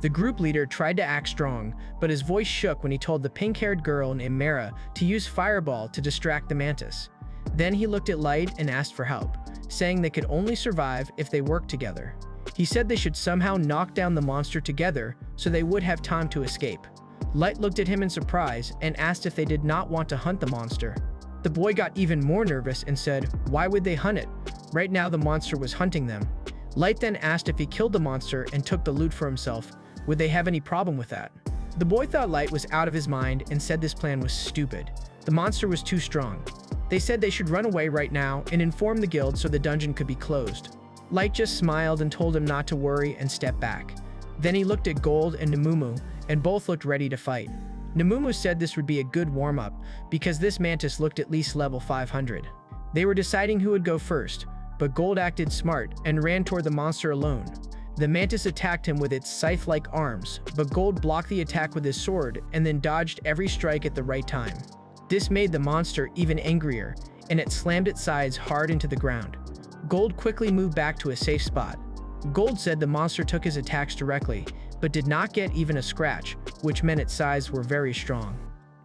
The group leader tried to act strong, but his voice shook when he told the pink-haired girl named Mara to use Fireball to distract the mantis. Then he looked at Light and asked for help, saying they could only survive if they worked together. He said they should somehow knock down the monster together so they would have time to escape. Light looked at him in surprise and asked if they did not want to hunt the monster. The boy got even more nervous and said, why would they hunt it? Right now the monster was hunting them. Light then asked if he killed the monster and took the loot for himself, would they have any problem with that? The boy thought Light was out of his mind and said this plan was stupid. The monster was too strong. They said they should run away right now and inform the guild so the dungeon could be closed. Light just smiled and told him not to worry and step back. Then he looked at Gold and Namumu, and both looked ready to fight. Namumu said this would be a good warm-up, because this mantis looked at least level 500. They were deciding who would go first, but Gold acted smart and ran toward the monster alone. The mantis attacked him with its scythe-like arms, but Gold blocked the attack with his sword and then dodged every strike at the right time. This made the monster even angrier, and it slammed its sides hard into the ground. Gold quickly moved back to a safe spot. Gold said the monster took his attacks directly, but did not get even a scratch, which meant its sides were very strong.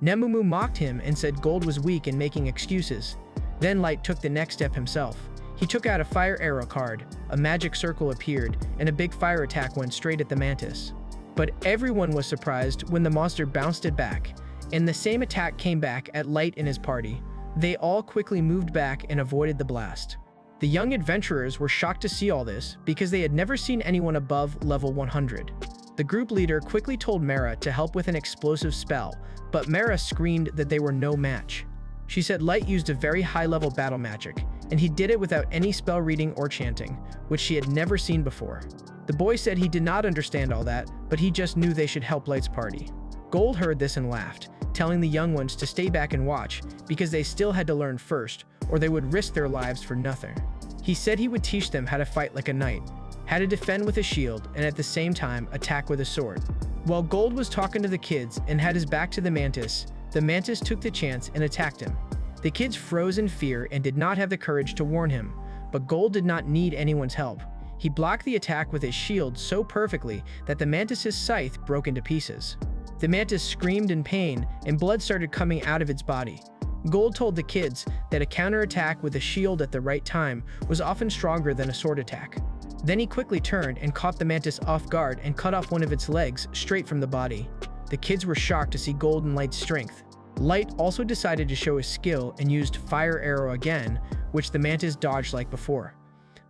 Namumu mocked him and said Gold was weak and making excuses. Then Light took the next step himself. He took out a fire arrow card, a magic circle appeared, and a big fire attack went straight at the mantis. But everyone was surprised when the monster bounced it back, and the same attack came back at Light and his party. They all quickly moved back and avoided the blast. The young adventurers were shocked to see all this because they had never seen anyone above level 100. The group leader quickly told Mara to help with an explosive spell, but Mara screamed that they were no match. She said Light used a very high-level battle magic, and he did it without any spell reading or chanting, which she had never seen before. The boy said he did not understand all that, but he just knew they should help Light's party. Gold heard this and laughed, telling the young ones to stay back and watch, because they still had to learn first, or they would risk their lives for nothing. He said he would teach them how to fight like a knight, how to defend with a shield, and at the same time attack with a sword. While Gold was talking to the kids and had his back to the Mantis took the chance and attacked him. The kids froze in fear and did not have the courage to warn him, but Gold did not need anyone's help. He blocked the attack with his shield so perfectly that the Mantis's scythe broke into pieces. The Mantis screamed in pain and blood started coming out of its body. Gold told the kids that a counterattack with a shield at the right time was often stronger than a sword attack. Then he quickly turned and caught the Mantis off guard and cut off one of its legs straight from the body. The kids were shocked to see Gold and Light's strength. Light also decided to show his skill and used Fire Arrow again, which the Mantis dodged like before.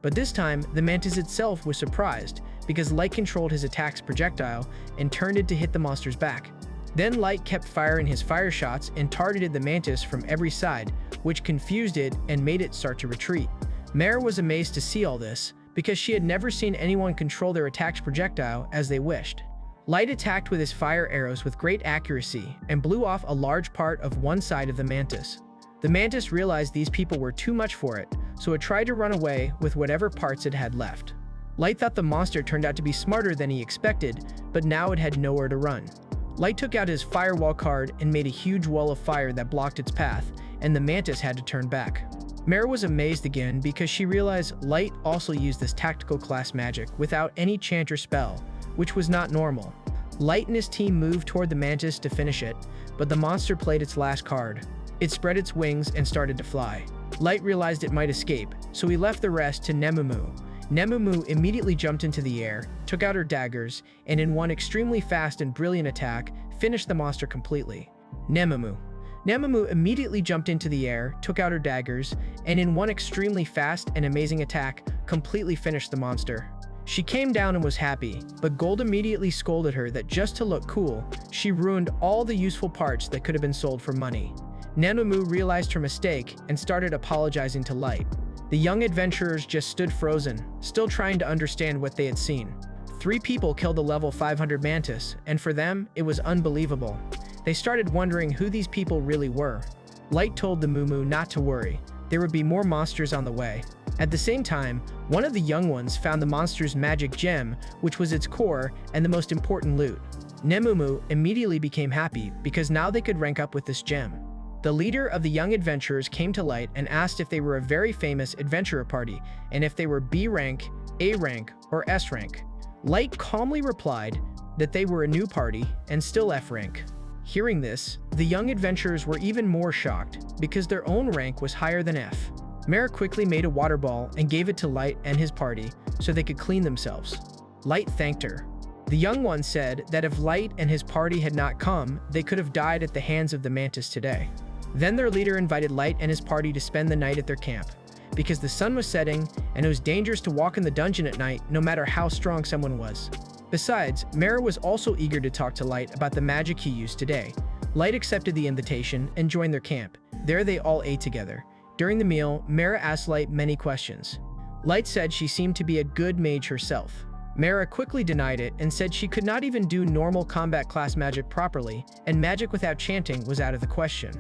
But this time, the Mantis itself was surprised because Light controlled his attack's projectile and turned it to hit the monster's back. Then Light kept firing his fire shots and targeted the Mantis from every side, which confused it and made it start to retreat. Mara was amazed to see all this because she had never seen anyone control their attack's projectile as they wished. Light attacked with his fire arrows with great accuracy and blew off a large part of one side of the Mantis. The Mantis realized these people were too much for it, so it tried to run away with whatever parts it had left. Light thought the monster turned out to be smarter than he expected, but now it had nowhere to run. Light took out his firewall card and made a huge wall of fire that blocked its path, and the Mantis had to turn back. Mara was amazed again because she realized Light also used this tactical class magic without any chant or spell, which was not normal. Light and his team moved toward the Mantis to finish it, but the monster played its last card. It spread its wings and started to fly. Light realized it might escape, so he left the rest to Nemumu. Nemumu immediately jumped into the air, took out her daggers, and in one extremely fast and brilliant attack, finished the monster completely. Nemumu immediately jumped into the air, took out her daggers, and in one extremely fast and amazing attack, completely finished the monster. She came down and was happy, but Gold immediately scolded her that just to look cool, she ruined all the useful parts that could have been sold for money. Nemumu realized her mistake and started apologizing to Light. The young adventurers just stood frozen, still trying to understand what they had seen. 3 people killed a level 500 Mantis, and for them, it was unbelievable. They started wondering who these people really were. Light told the Mumu not to worry. There would be more monsters on the way. At the same time, one of the young ones found the monster's magic gem, which was its core and the most important loot. Nemumu immediately became happy because now they could rank up with this gem. The leader of the young adventurers came to Light and asked if they were a very famous adventurer party and if they were B rank, A rank, or S rank. Light calmly replied that they were a new party and still F rank. Hearing this, the young adventurers were even more shocked because their own rank was higher than F. Mara quickly made a water ball and gave it to Light and his party so they could clean themselves. Light thanked her. The young one said that if Light and his party had not come, they could have died at the hands of the Mantis today. Then their leader invited Light and his party to spend the night at their camp, because the sun was setting and it was dangerous to walk in the dungeon at night no matter how strong someone was. Besides, Mara was also eager to talk to Light about the magic he used today. Light accepted the invitation and joined their camp. There they all ate together. During the meal, Mara asked Light many questions. Light said she seemed to be a good mage herself. Mara quickly denied it and said she could not even do normal combat class magic properly, and magic without chanting was out of the question.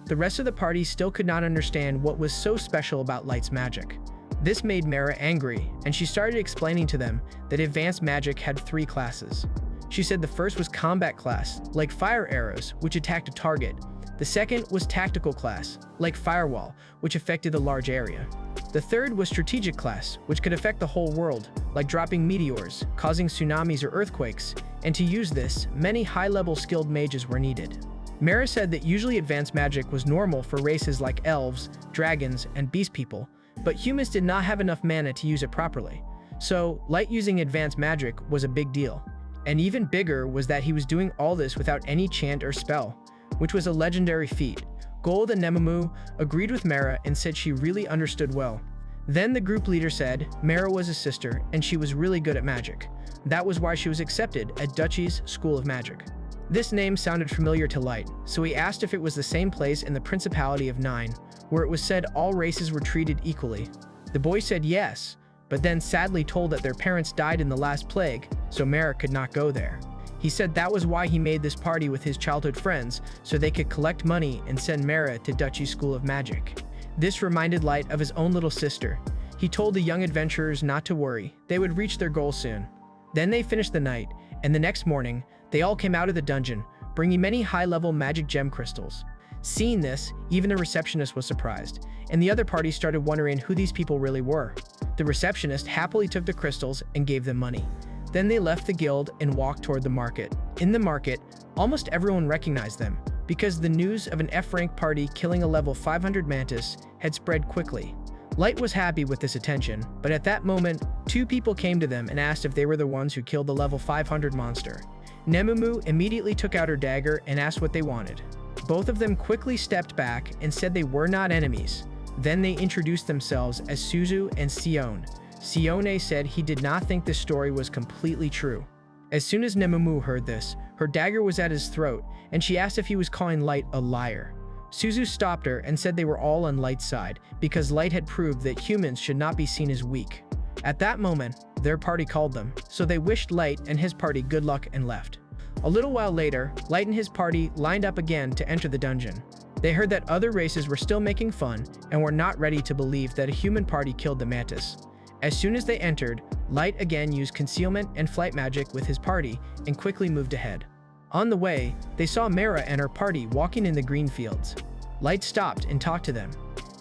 The rest of the party still could not understand what was so special about Light's magic. This made Mara angry, and she started explaining to them that advanced magic had 3 classes. She said the first was combat class, like fire arrows, which attacked a target. The second was tactical class, like firewall, which affected a large area. The third was strategic class, which could affect the whole world, like dropping meteors, causing tsunamis or earthquakes, and to use this, many high-level skilled mages were needed. Mara said that usually advanced magic was normal for races like elves, dragons, and beast people, but humans did not have enough mana to use it properly. So, Light using advanced magic was a big deal. And even bigger was that he was doing all this without any chant or spell, which was a legendary feat. Gold and Nemumu agreed with Mara and said she really understood well. Then the group leader said Mara was a sister and she was really good at magic. That was why she was accepted at Duchy's School of Magic. This name sounded familiar to Light, so he asked if it was the same place in the Principality of Nine, where it was said all races were treated equally. The boy said yes, but then sadly told that their parents died in the last plague, so Mara could not go there. He said that was why he made this party with his childhood friends, so they could collect money and send Mara to Duchy's School of Magic. This reminded Light of his own little sister. He told the young adventurers not to worry, they would reach their goal soon. Then they finished the night, and the next morning, they all came out of the dungeon, bringing many high-level magic gem crystals. Seeing this, even the receptionist was surprised, and the other party started wondering who these people really were. The receptionist happily took the crystals and gave them money. Then they left the guild and walked toward the market. In the market, almost everyone recognized them, because the news of an F-rank party killing a level 500 mantis had spread quickly. Light was happy with this attention, but at that moment, two people came to them and asked if they were the ones who killed the level 500 monster. Nemumu immediately took out her dagger and asked what they wanted. Both of them quickly stepped back and said they were not enemies. Then they introduced themselves as Suzu and Sion. Sione said he did not think this story was completely true. As soon as Nemumu heard this, her dagger was at his throat, and she asked if he was calling Light a liar. Suzu stopped her and said they were all on Light's side, because Light had proved that humans should not be seen as weak. At that moment, their party called them, so they wished Light and his party good luck and left. A little while later, Light and his party lined up again to enter the dungeon. They heard that other races were still making fun and were not ready to believe that a human party killed the mantis. As soon as they entered, Light again used concealment and flight magic with his party and quickly moved ahead. On the way, they saw Mara and her party walking in the green fields. Light stopped and talked to them.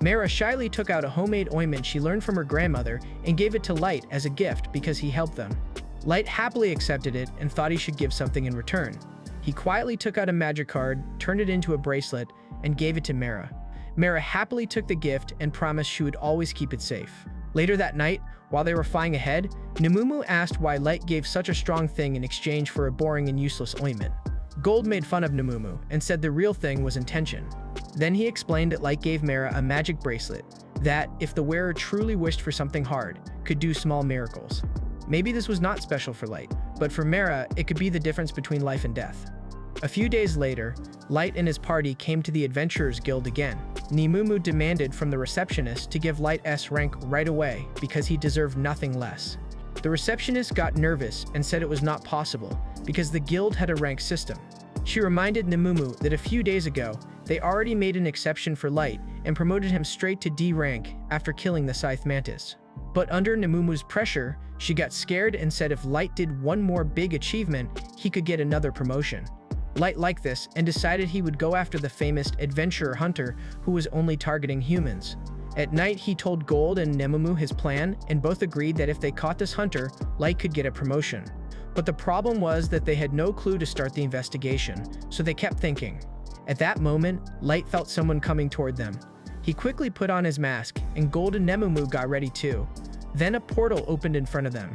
Mara shyly took out a homemade ointment she learned from her grandmother and gave it to Light as a gift because he helped them. Light happily accepted it and thought he should give something in return. He quietly took out a magic card, turned it into a bracelet, and gave it to Mara. Mara happily took the gift and promised she would always keep it safe. Later that night, while they were flying ahead, Nemumu asked why Light gave such a strong thing in exchange for a boring and useless ointment. Gold made fun of Nemumu and said the real thing was intention. Then he explained that Light gave Mara a magic bracelet that, if the wearer truly wished for something hard, could do small miracles. Maybe this was not special for Light, but for Mara, it could be the difference between life and death. A few days later, Light and his party came to the Adventurers Guild again. Nemumu demanded from the receptionist to give Light S rank right away because he deserved nothing less. The receptionist got nervous and said it was not possible because the guild had a rank system. She reminded Nemumu that a few days ago, they already made an exception for Light and promoted him straight to D rank after killing the Scythe Mantis. But under Nemumu's pressure, she got scared and said if Light did one more big achievement, he could get another promotion. Light liked this and decided he would go after the famous adventurer hunter who was only targeting humans. At night, he told Gold and Nemumu his plan, and both agreed that if they caught this hunter, Light could get a promotion. But the problem was that they had no clue to start the investigation, so they kept thinking. At that moment, Light felt someone coming toward them. He quickly put on his mask, and Gold and Nemumu got ready too. Then a portal opened in front of them.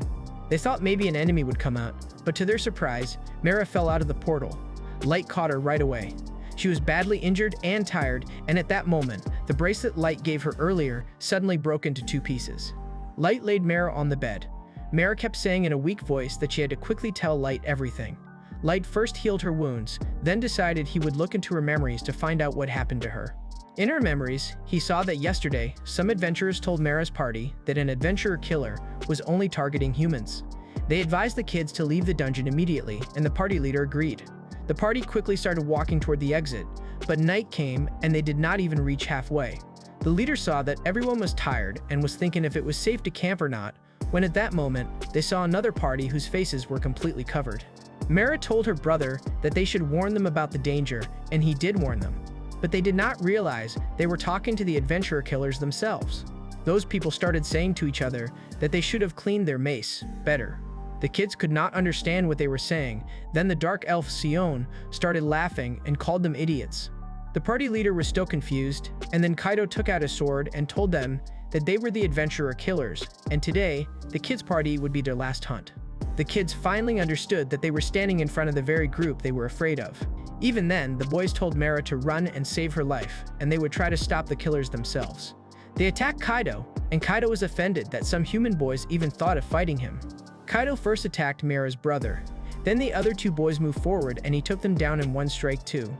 They thought maybe an enemy would come out, but to their surprise, Mara fell out of the portal. Light caught her right away. She was badly injured and tired, and at that moment, the bracelet Light gave her earlier suddenly broke into two pieces. Light laid Mara on the bed. Mara kept saying in a weak voice that she had to quickly tell Light everything. Light first healed her wounds, then decided he would look into her memories to find out what happened to her. In her memories, he saw that yesterday, some adventurers told Mara's party that an adventurer killer was only targeting humans. They advised the kids to leave the dungeon immediately, and the party leader agreed. The party quickly started walking toward the exit, but night came and they did not even reach halfway. The leader saw that everyone was tired and was thinking if it was safe to camp or not, when at that moment, they saw another party whose faces were completely covered. Mara told her brother that they should warn them about the danger, and he did warn them. But they did not realize they were talking to the adventurer killers themselves. Those people started saying to each other that they should have cleaned their mace better. The kids could not understand what they were saying. Then the dark elf Sion started laughing and called them idiots. The party leader was still confused, and then Kaido took out his sword and told them that they were the adventurer killers, and today, the kids' party would be their last hunt. The kids finally understood that they were standing in front of the very group they were afraid of. Even then, the boys told Mara to run and save her life, and they would try to stop the killers themselves. They attacked Kaido, and Kaido was offended that some human boys even thought of fighting him. Kaido first attacked Mira's brother. Then the other two boys moved forward and he took them down in one strike too.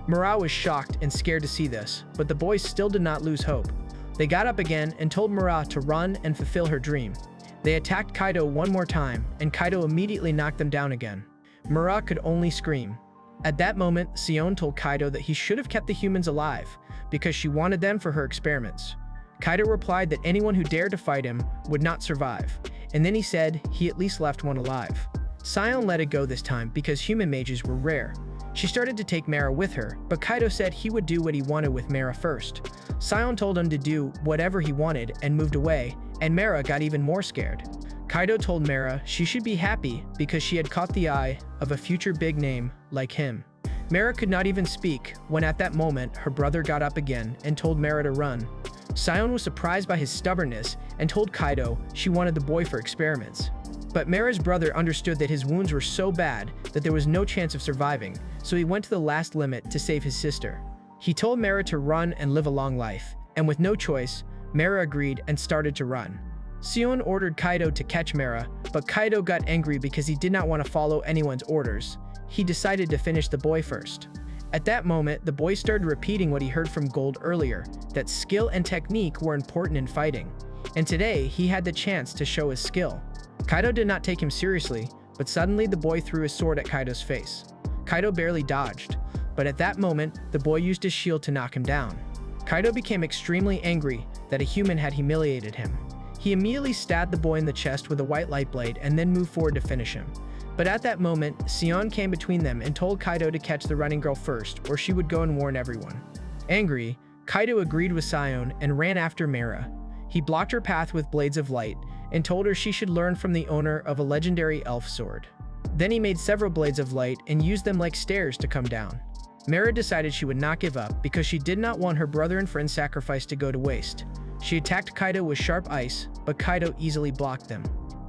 Mira was shocked and scared to see this, but the boys still did not lose hope. They got up again and told Mira to run and fulfill her dream. They attacked Kaido one more time, and Kaido immediately knocked them down again. Mira could only scream. At that moment, Sion told Kaido that he should have kept the humans alive, because she wanted them for her experiments. Kaido replied that anyone who dared to fight him would not survive, and then he said he at least left one alive. Sion let it go this time because human mages were rare. She started to take Mira with her, but Kaido said he would do what he wanted with Mira first. Sion told him to do whatever he wanted and moved away, and Mira got even more scared. Kaido told Mira she should be happy because she had caught the eye of a future big name like him. Mira could not even speak when at that moment her brother got up again and told Mira to run. Sion was surprised by his stubbornness and told Kaido she wanted the boy for experiments. But Mira's brother understood that his wounds were so bad that there was no chance of surviving, so he went to the last limit to save his sister. He told Mira to run and live a long life, and with no choice, Mira agreed and started to run. Sion ordered Kaido to catch Mira, but Kaido got angry because he did not want to follow anyone's orders. He decided to finish the boy first. At that moment, the boy started repeating what he heard from Gold earlier, that skill and technique were important in fighting. And today, he had the chance to show his skill. Kaido did not take him seriously, but suddenly the boy threw his sword at Kaido's face. Kaido barely dodged, but at that moment, the boy used his shield to knock him down. Kaido became extremely angry that a human had humiliated him. He immediately stabbed the boy in the chest with a white light blade and then moved forward to finish him. But at that moment, Sion came between them and told Kaido to catch the running girl first, or she would go and warn everyone. Angry, Kaido agreed with Sion and ran after Mira. He blocked her path with blades of light and told her she should learn from the owner of a legendary elf sword. Then he made several blades of light and used them like stairs to come down. Mira decided she would not give up because she did not want her brother and friend's sacrifice to go to waste. She attacked Kaido with sharp ice, but Kaido easily blocked them.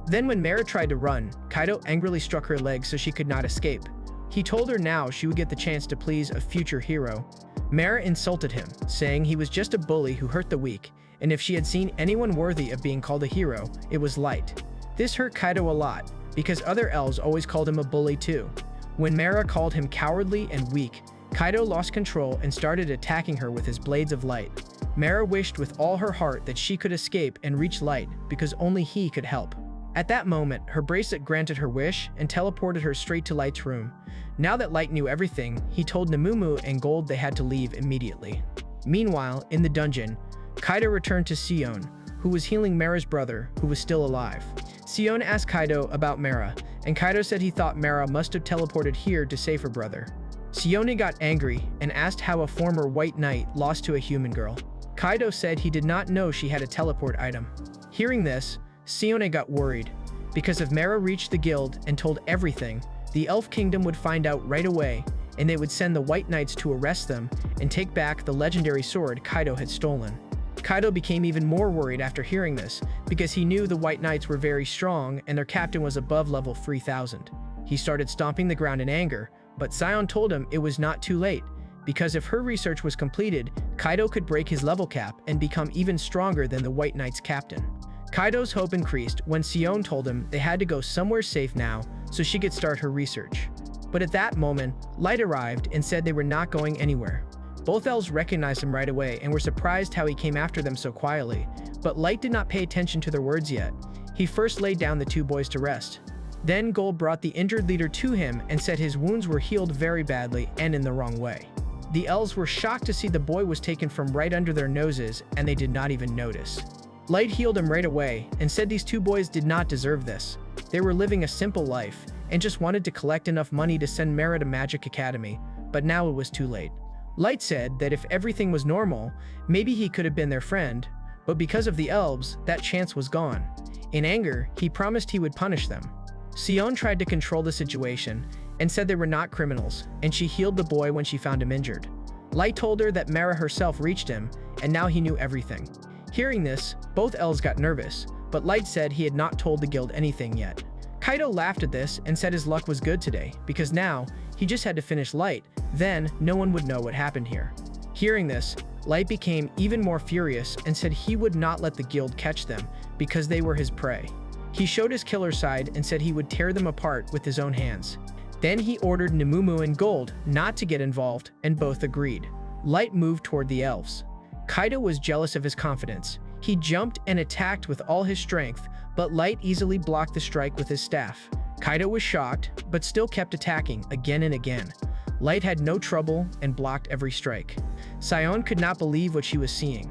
Then when Mira tried to run, Kaido angrily struck her leg so she could not escape. He told her now she would get the chance to please a future hero. Mira insulted him, saying he was just a bully who hurt the weak, and if she had seen anyone worthy of being called a hero, it was Light. This hurt Kaido a lot, because other elves always called him a bully too. When Mira called him cowardly and weak, Kaido lost control and started attacking her with his blades of light. Mira wished with all her heart that she could escape and reach Light, because only he could help. At that moment, her bracelet granted her wish and teleported her straight to Light's room. Now that Light knew everything, he told Namumu and Gold they had to leave immediately. Meanwhile, in the dungeon, Kaido returned to Sion, who was healing Mira's brother, who was still alive. Sion asked Kaido about Mira, and Kaido said he thought Mira must have teleported here to save her brother. Sion got angry and asked how a former white knight lost to a human girl. Kaido said he did not know she had a teleport item. Hearing this, Sion got worried, because if Mira reached the guild and told everything, the Elf Kingdom would find out right away, and they would send the White Knights to arrest them and take back the legendary sword Kaido had stolen. Kaido became even more worried after hearing this, because he knew the White Knights were very strong and their captain was above level 3000. He started stomping the ground in anger, but Sion told him it was not too late, because if her research was completed, Kaido could break his level cap and become even stronger than the White Knight's captain. Kaido's hope increased when Sion told him they had to go somewhere safe now so she could start her research. But at that moment, Light arrived and said they were not going anywhere. Both elves recognized him right away and were surprised how he came after them so quietly, but Light did not pay attention to their words yet. He first laid down the two boys to rest. Then Gold brought the injured leader to him and said his wounds were healed very badly and in the wrong way. The elves were shocked to see the boy was taken from right under their noses and they did not even notice. Light healed him right away and said these two boys did not deserve this. They were living a simple life and just wanted to collect enough money to send Mira to Magic Academy, but now it was too late. Light said that if everything was normal, maybe he could have been their friend, but because of the elves, that chance was gone. In anger, he promised he would punish them. Sion tried to control the situation and said they were not criminals, and she healed the boy when she found him injured. Light told her that Mira herself reached him, and now he knew everything. Hearing this, both elves got nervous, but Light said he had not told the guild anything yet. Kaido laughed at this and said his luck was good today, because now, he just had to finish Light, then no one would know what happened here. Hearing this, Light became even more furious and said he would not let the guild catch them because they were his prey. He showed his killer side and said he would tear them apart with his own hands. Then he ordered Nemumu and Gold not to get involved, and both agreed. Light moved toward the elves. Kaido was jealous of his confidence. He jumped and attacked with all his strength, but Light easily blocked the strike with his staff. Kaido was shocked, but still kept attacking again and again. Light had no trouble and blocked every strike. Sion could not believe what she was seeing.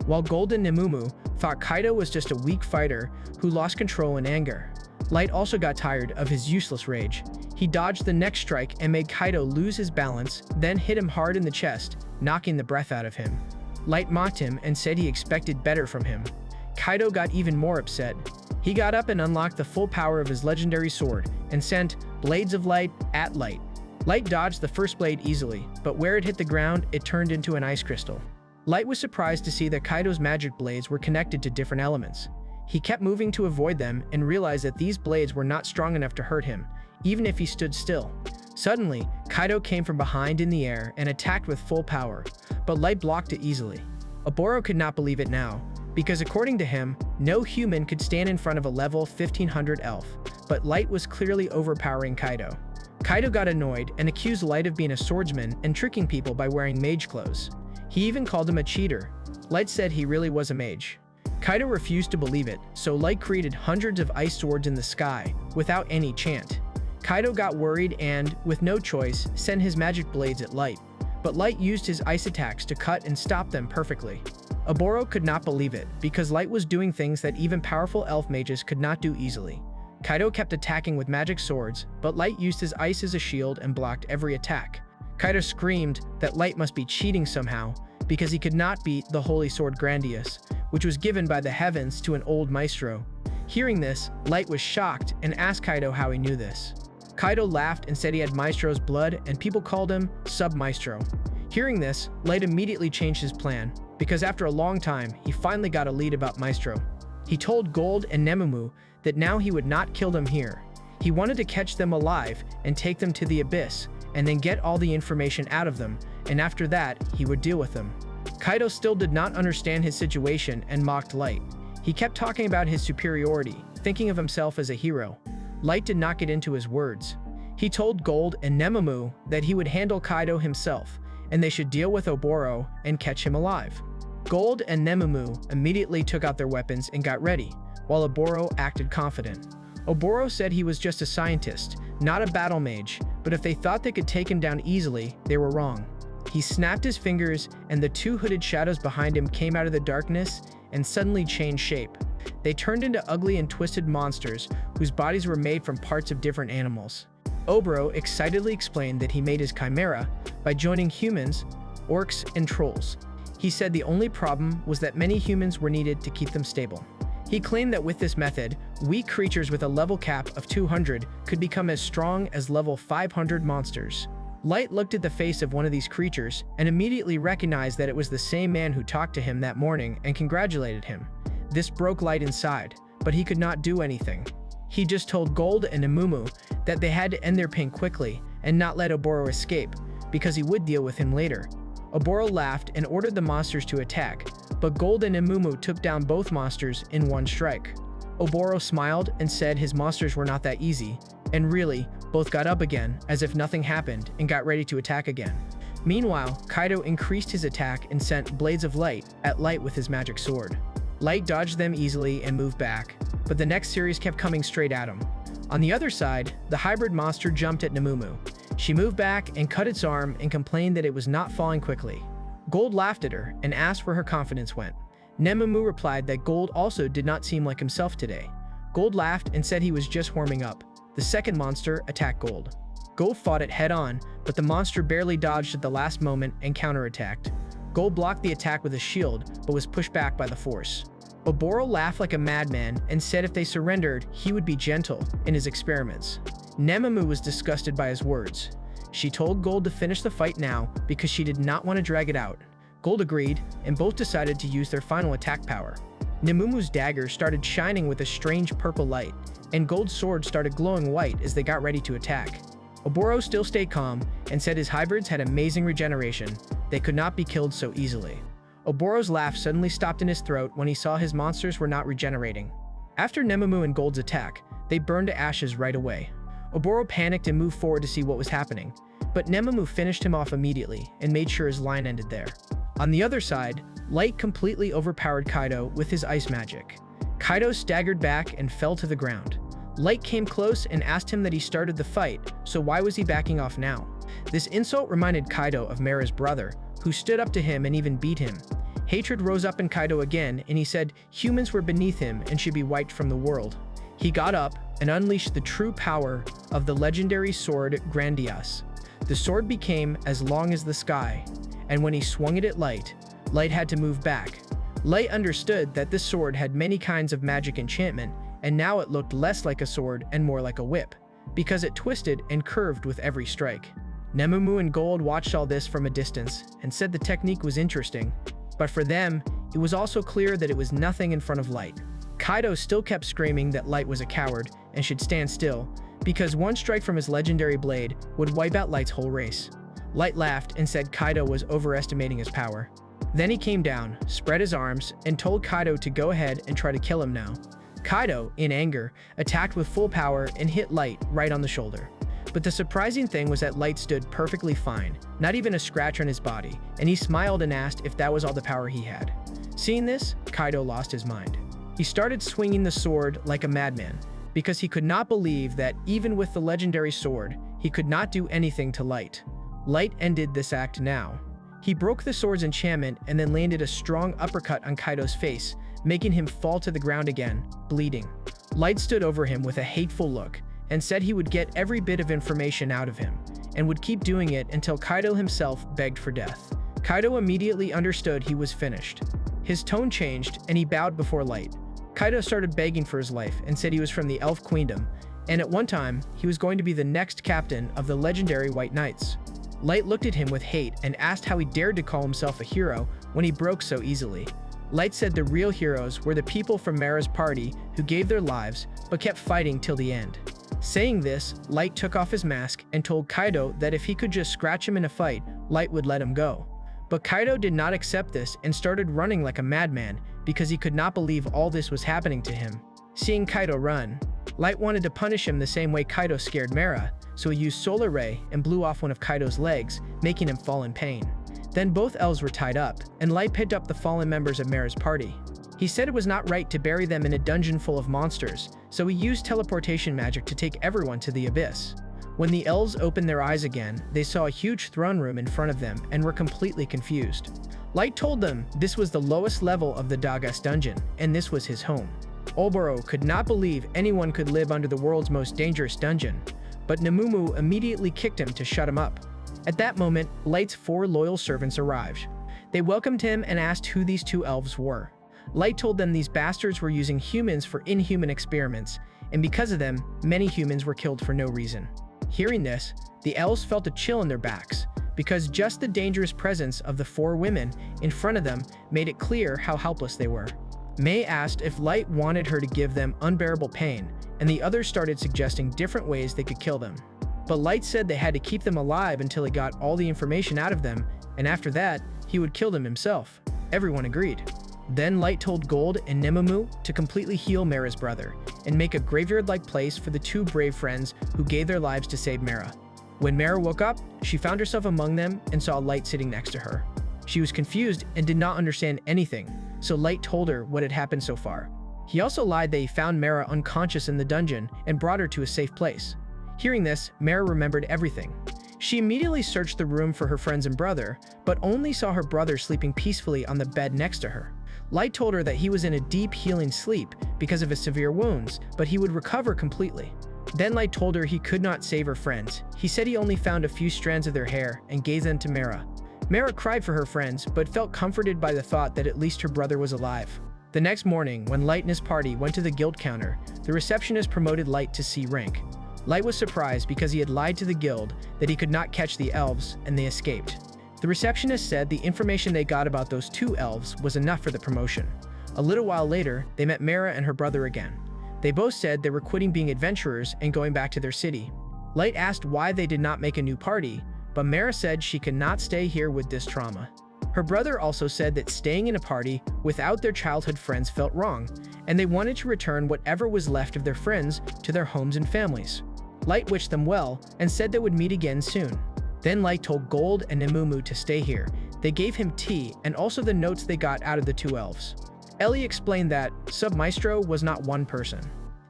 While Gold and Nemumu thought Kaido was just a weak fighter who lost control in anger. Light also got tired of his useless rage. He dodged the next strike and made Kaido lose his balance, then hit him hard in the chest, knocking the breath out of him. Light mocked him and said he expected better from him. Kaido got even more upset. He got up and unlocked the full power of his legendary sword and sent Blades of Light at Light. Light dodged the first blade easily, but where it hit the ground, it turned into an ice crystal. Light was surprised to see that Kaido's magic blades were connected to different elements. He kept moving to avoid them and realized that these blades were not strong enough to hurt him, even if he stood still. Suddenly, Kaido came from behind in the air and attacked with full power, but Light blocked it easily. Oboro could not believe it now, because according to him, no human could stand in front of a level 1500 elf, but Light was clearly overpowering Kaido. Kaido got annoyed and accused Light of being a swordsman and tricking people by wearing mage clothes. He even called him a cheater. Light said he really was a mage. Kaido refused to believe it, so Light created hundreds of ice swords in the sky, without any chant. Kaido got worried and, with no choice, sent his magic blades at Light, but Light used his ice attacks to cut and stop them perfectly. Oboro could not believe it, because Light was doing things that even powerful elf mages could not do easily. Kaido kept attacking with magic swords, but Light used his ice as a shield and blocked every attack. Kaido screamed that Light must be cheating somehow, because he could not beat the holy sword Grandius, which was given by the heavens to an old maestro. Hearing this, Light was shocked and asked Kaido how he knew this. Kaido laughed and said he had Maestro's blood and people called him Sub-Maestro. Hearing this, Light immediately changed his plan, because after a long time, he finally got a lead about Maestro. He told Gold and Nemumu that now he would not kill them here. He wanted to catch them alive and take them to the abyss, and then get all the information out of them, and after that, he would deal with them. Kaido still did not understand his situation and mocked Light. He kept talking about his superiority, thinking of himself as a hero. Light did not get into his words. He told Gold and Nemumu that he would handle Kaido himself, and they should deal with Oboro and catch him alive. Gold and Nemumu immediately took out their weapons and got ready, while Oboro acted confident. Oboro said he was just a scientist, not a battle mage, but if they thought they could take him down easily, they were wrong. He snapped his fingers, and the two hooded shadows behind him came out of the darkness and suddenly changed shape. They turned into ugly and twisted monsters whose bodies were made from parts of different animals. Oboro excitedly explained that he made his chimera by joining humans, orcs, and trolls. He said the only problem was that many humans were needed to keep them stable. He claimed that with this method, weak creatures with a level cap of 200 could become as strong as level 500 monsters. Light looked at the face of one of these creatures and immediately recognized that it was the same man who talked to him that morning and congratulated him. This broke Light inside, but he could not do anything. He just told Gold and Nemumu that they had to end their pain quickly and not let Oboro escape, because he would deal with him later. Oboro laughed and ordered the monsters to attack, but Gold and Nemumu took down both monsters in one strike. Oboro smiled and said his monsters were not that easy, and really, both got up again as if nothing happened and got ready to attack again. Meanwhile, Kaido increased his attack and sent Blades of Light at Light with his magic sword. Light dodged them easily and moved back, but the next series kept coming straight at him. On the other side, the hybrid monster jumped at Nemumu. She moved back and cut its arm and complained that it was not falling quickly. Gold laughed at her and asked where her confidence went. Nemumu replied that Gold also did not seem like himself today. Gold laughed and said he was just warming up. The second monster attacked Gold. Gold fought it head-on, but the monster barely dodged at the last moment and counterattacked. Gold blocked the attack with a shield, but was pushed back by the force. Oboro laughed like a madman and said if they surrendered, he would be gentle in his experiments. Nemumu was disgusted by his words. She told Gold to finish the fight now because she did not want to drag it out. Gold agreed, and both decided to use their final attack power. Nemumu's dagger started shining with a strange purple light, and Gold's sword started glowing white as they got ready to attack. Oboro still stayed calm and said his hybrids had amazing regeneration. They could not be killed so easily. Oboro's laugh suddenly stopped in his throat when he saw his monsters were not regenerating. After Nemamu and Gold's attack, they burned to ashes right away. Oboro panicked and moved forward to see what was happening, but Nemamu finished him off immediately and made sure his line ended there. On the other side, Light completely overpowered Kaido with his ice magic. Kaido staggered back and fell to the ground. Light came close and asked him that he started the fight, so why was he backing off now? This insult reminded Kaido of Mera's brother, who stood up to him and even beat him. Hatred rose up in Kaido again, and he said humans were beneath him and should be wiped from the world. He got up and unleashed the true power of the legendary sword Grandiose. The sword became as long as the sky, and when he swung it at Light, Light had to move back. Light understood that this sword had many kinds of magic enchantment, and now it looked less like a sword and more like a whip, because it twisted and curved with every strike. Nemamu and Gold watched all this from a distance and said the technique was interesting, but for them, it was also clear that it was nothing in front of Light. Kaido still kept screaming that Light was a coward and should stand still, because one strike from his legendary blade would wipe out Light's whole race. Light laughed and said Kaido was overestimating his power. Then he came down, spread his arms, and told Kaido to go ahead and try to kill him now. Kaido, in anger, attacked with full power and hit Light right on the shoulder. But the surprising thing was that Light stood perfectly fine, not even a scratch on his body, and he smiled and asked if that was all the power he had. Seeing this, Kaido lost his mind. He started swinging the sword like a madman, because he could not believe that even with the legendary sword, he could not do anything to Light. Light ended this act now. He broke the sword's enchantment and then landed a strong uppercut on Kaido's face, making him fall to the ground again, bleeding. Light stood over him with a hateful look and said he would get every bit of information out of him, and would keep doing it until Kaido himself begged for death. Kaido immediately understood he was finished. His tone changed and he bowed before Light. Kaido started begging for his life and said he was from the Elf Queendom, and at one time, he was going to be the next captain of the legendary White Knights. Light looked at him with hate and asked how he dared to call himself a hero when he broke so easily. Light said the real heroes were the people from Mera's party who gave their lives but kept fighting till the end. Saying this, Light took off his mask and told Kaido that if he could just scratch him in a fight, Light would let him go. But Kaido did not accept this and started running like a madman because he could not believe all this was happening to him. Seeing Kaido run, Light wanted to punish him the same way Kaido scared Mera, so he used Solar Ray and blew off one of Kaido's legs, making him fall in pain. Then both elves were tied up, and Light picked up the fallen members of Mera's party. He said it was not right to bury them in a dungeon full of monsters, so he used teleportation magic to take everyone to the abyss. When the elves opened their eyes again, they saw a huge throne room in front of them and were completely confused. Light told them this was the lowest level of the Dagas dungeon, and this was his home. Oboro could not believe anyone could live under the world's most dangerous dungeon, but Nemamu immediately kicked him to shut him up. At that moment, Light's 4 loyal servants arrived. They welcomed him and asked who these 2 elves were. Light told them these bastards were using humans for inhuman experiments, and because of them, many humans were killed for no reason. Hearing this, the elves felt a chill in their backs, because just the dangerous presence of the 4 women in front of them made it clear how helpless they were. May asked if Light wanted her to give them unbearable pain, and the others started suggesting different ways they could kill them. But Light said they had to keep them alive until he got all the information out of them, and after that, he would kill them himself. Everyone agreed. Then Light told Gold and Nemamu to completely heal Mera's brother, and make a graveyard-like place for the 2 brave friends who gave their lives to save Mera. When Mera woke up, she found herself among them and saw Light sitting next to her. She was confused and did not understand anything, so Light told her what had happened so far. He also lied that he found Mera unconscious in the dungeon and brought her to a safe place. Hearing this, Mera remembered everything. She immediately searched the room for her friends and brother, but only saw her brother sleeping peacefully on the bed next to her. Light told her that he was in a deep healing sleep because of his severe wounds, but he would recover completely. Then Light told her he could not save her friends. He said he only found a few strands of their hair and gave them to Mera. Mera cried for her friends, but felt comforted by the thought that at least her brother was alive. The next morning, when Light and his party went to the guild counter, the receptionist promoted Light to C rank. Light was surprised because he had lied to the guild that he could not catch the elves, and they escaped. The receptionist said the information they got about those 2 elves was enough for the promotion. A little while later, they met Mera and her brother again. They both said they were quitting being adventurers and going back to their city. Light asked why they did not make a new party, but Mera said she could not stay here with this trauma. Her brother also said that staying in a party without their childhood friends felt wrong, and they wanted to return whatever was left of their friends to their homes and families. Light wished them well and said they would meet again soon. Then Light told Gold and Nemumu to stay here. They gave him tea and also the notes they got out of the two elves. Ellie explained that Sub-Maestro was not one person.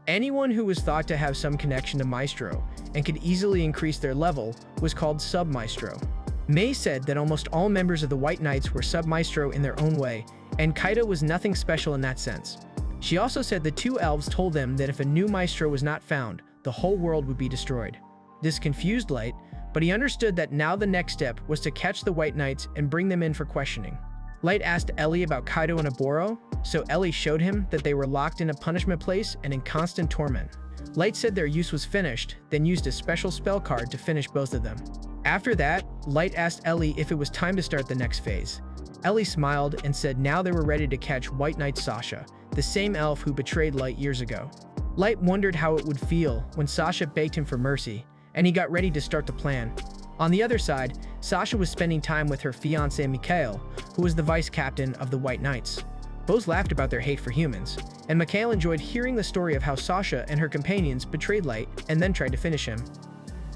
Anyone who was thought to have some connection to Maestro and could easily increase their level was called Sub-Maestro. Mei said that almost all members of the White Knights were Sub-Maestro in their own way, and Kaido was nothing special in that sense. She also said the two elves told them that if a new Maestro was not found, the whole world would be destroyed. This confused Light, but he understood that now the next step was to catch the White Knights and bring them in for questioning. Light asked Ellie about Kaido and Oboro, so Ellie showed him that they were locked in a punishment place and in constant torment. Light said their use was finished, then used a special spell card to finish both of them. After that, Light asked Ellie if it was time to start the next phase. Ellie smiled and said now they were ready to catch White Knight Sasha, the same elf who betrayed Light years ago. Light wondered how it would feel when Sasha begged him for mercy, and he got ready to start the plan. On the other side, Sasha was spending time with her fiancé Mikhail, who was the vice captain of the White Knights. Both laughed about their hate for humans, and Mikhail enjoyed hearing the story of how Sasha and her companions betrayed Light and then tried to finish him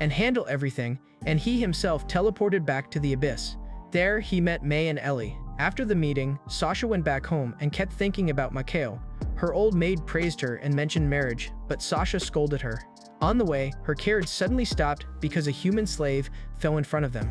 and handle everything, and he himself teleported back to the abyss. There, he met Mei and Ellie. After the meeting, Sasha went back home and kept thinking about Mikhail. Her old maid praised her and mentioned marriage, but Sasha scolded her. On the way, her carriage suddenly stopped because a human slave fell in front of them.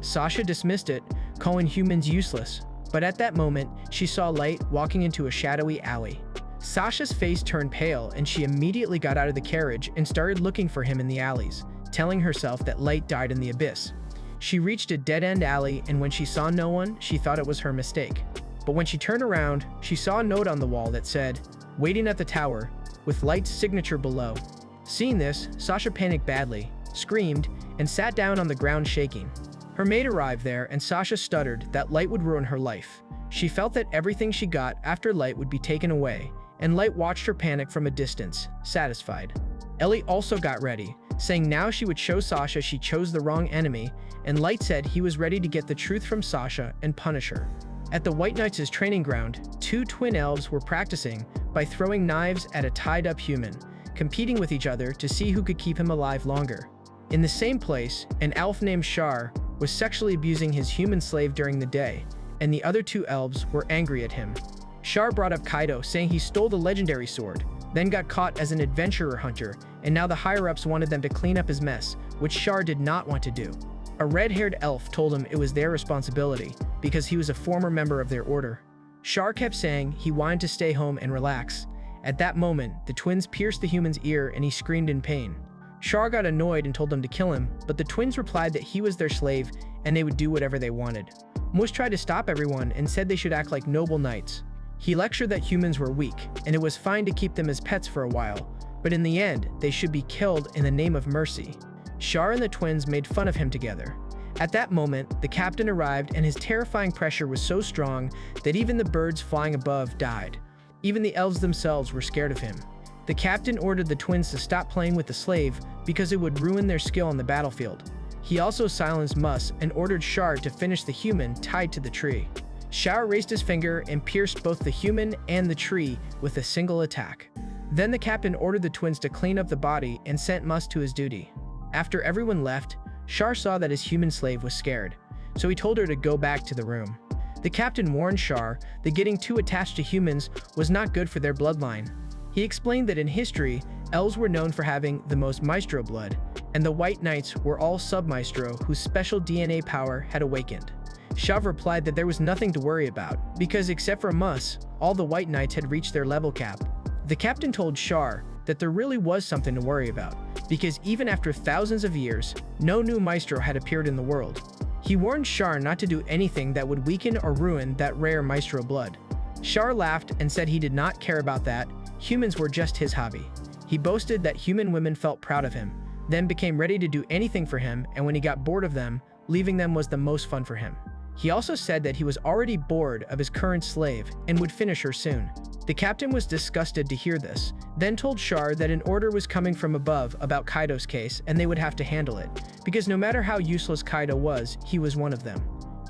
Sasha dismissed it, calling humans useless, but at that moment, she saw Light walking into a shadowy alley. Sasha's face turned pale and she immediately got out of the carriage and started looking for him in the alleys, telling herself that Light died in the abyss. She reached a dead-end alley, and when she saw no one, she thought it was her mistake. But when she turned around, she saw a note on the wall that said, "Waiting at the tower," with Light's signature below. Seeing this, Sasha panicked badly, screamed, and sat down on the ground shaking. Her maid arrived there, and Sasha stuttered that Light would ruin her life. She felt that everything she got after Light would be taken away, and Light watched her panic from a distance, satisfied. Ellie also got ready, saying now she would show Sasha she chose the wrong enemy, and Light said he was ready to get the truth from Sasha and punish her. At the White Knights' training ground, two twin elves were practicing by throwing knives at a tied-up human, competing with each other to see who could keep him alive longer. In the same place, an elf named Shar was sexually abusing his human slave during the day, and the other two elves were angry at him. Shar brought up Kaido, saying he stole the legendary sword, then got caught as an adventurer hunter, and now the higher-ups wanted them to clean up his mess, which Shar did not want to do. A red-haired elf told him it was their responsibility, because he was a former member of their order. Shar kept saying he wanted to stay home and relax. At that moment, the twins pierced the human's ear and he screamed in pain. Shar got annoyed and told them to kill him, but the twins replied that he was their slave and they would do whatever they wanted. Mush tried to stop everyone and said they should act like noble knights. He lectured that humans were weak, and it was fine to keep them as pets for a while, but in the end, they should be killed in the name of mercy. Shar and the twins made fun of him together. At that moment, the captain arrived and his terrifying pressure was so strong that even the birds flying above died. Even the elves themselves were scared of him. The captain ordered the twins to stop playing with the slave because it would ruin their skill on the battlefield. He also silenced Mus and ordered Shar to finish the human tied to the tree. Shar raised his finger and pierced both the human and the tree with a single attack. Then the captain ordered the twins to clean up the body and sent Mus to his duty. After everyone left, Shar saw that his human slave was scared, so he told her to go back to the room. The captain warned Shar that getting too attached to humans was not good for their bloodline. He explained that in history, elves were known for having the most Maestro blood, and the White Knights were all Sub-Maestro whose special DNA power had awakened. Shav replied that there was nothing to worry about, because except for Mus, all the White Knights had reached their level cap. The captain told Shar that there really was something to worry about, because even after thousands of years, no new Maestro had appeared in the world. He warned Shar not to do anything that would weaken or ruin that rare Maestro blood. Shar laughed and said he did not care about that, humans were just his hobby. He boasted that human women felt proud of him, then became ready to do anything for him, and when he got bored of them, leaving them was the most fun for him. He also said that he was already bored of his current slave and would finish her soon. The captain was disgusted to hear this, then told Shar that an order was coming from above about Kaido's case and they would have to handle it, because no matter how useless Kaido was, he was one of them.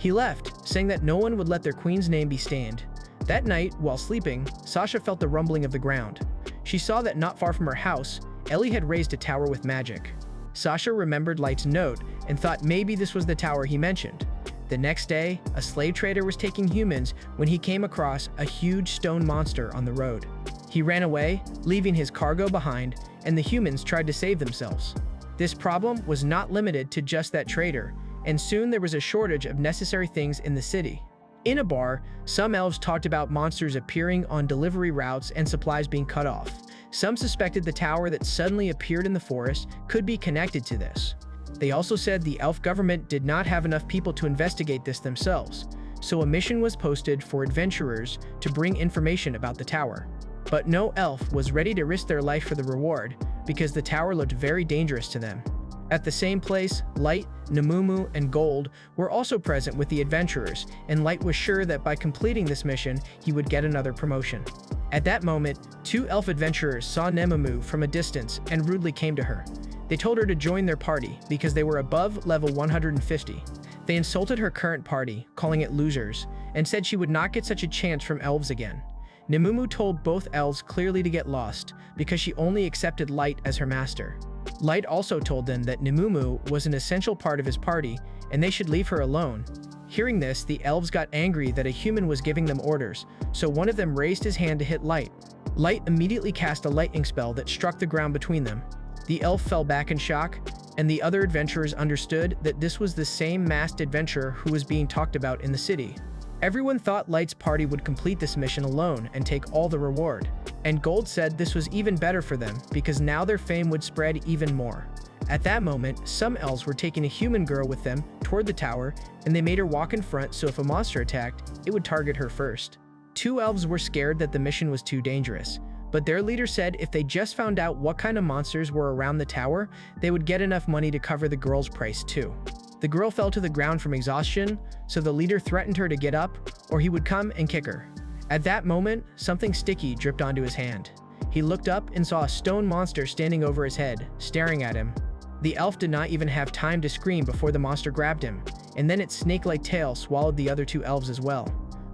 He left, saying that no one would let their queen's name be stained. That night, while sleeping, Sasha felt the rumbling of the ground. She saw that not far from her house, Ellie had raised a tower with magic. Sasha remembered Light's note and thought maybe this was the tower he mentioned. The next day, a slave trader was taking humans when he came across a huge stone monster on the road. He ran away, leaving his cargo behind, and the humans tried to save themselves. This problem was not limited to just that trader, and soon there was a shortage of necessary things in the city. In a bar, some elves talked about monsters appearing on delivery routes and supplies being cut off. Some suspected the tower that suddenly appeared in the forest could be connected to this. They also said the elf government did not have enough people to investigate this themselves, so a mission was posted for adventurers to bring information about the tower. But no elf was ready to risk their life for the reward, because the tower looked very dangerous to them. At the same place, Light, Nemumu, and Gold were also present with the adventurers, and Light was sure that by completing this mission, he would get another promotion. At that moment, two elf adventurers saw Nemumu from a distance and rudely came to her. They told her to join their party because they were above level 150. They insulted her current party, calling it losers, and said she would not get such a chance from elves again. Nemumu told both elves clearly to get lost because she only accepted Light as her master. Light also told them that Nemumu was an essential part of his party and they should leave her alone. Hearing this, the elves got angry that a human was giving them orders, so one of them raised his hand to hit Light. Light immediately cast a lightning spell that struck the ground between them. The elf fell back in shock, and the other adventurers understood that this was the same masked adventurer who was being talked about in the city. Everyone thought Light's party would complete this mission alone and take all the reward. And Gold said this was even better for them because now their fame would spread even more. At that moment, some elves were taking a human girl with them toward the tower, and they made her walk in front so if a monster attacked, it would target her first. Two elves were scared that the mission was too dangerous, but their leader said if they just found out what kind of monsters were around the tower, they would get enough money to cover the girl's price too. The girl fell to the ground from exhaustion, so the leader threatened her to get up, or he would come and kick her. At that moment, something sticky dripped onto his hand. He looked up and saw a stone monster standing over his head, staring at him. The elf did not even have time to scream before the monster grabbed him, and then its snake-like tail swallowed the other two elves as well.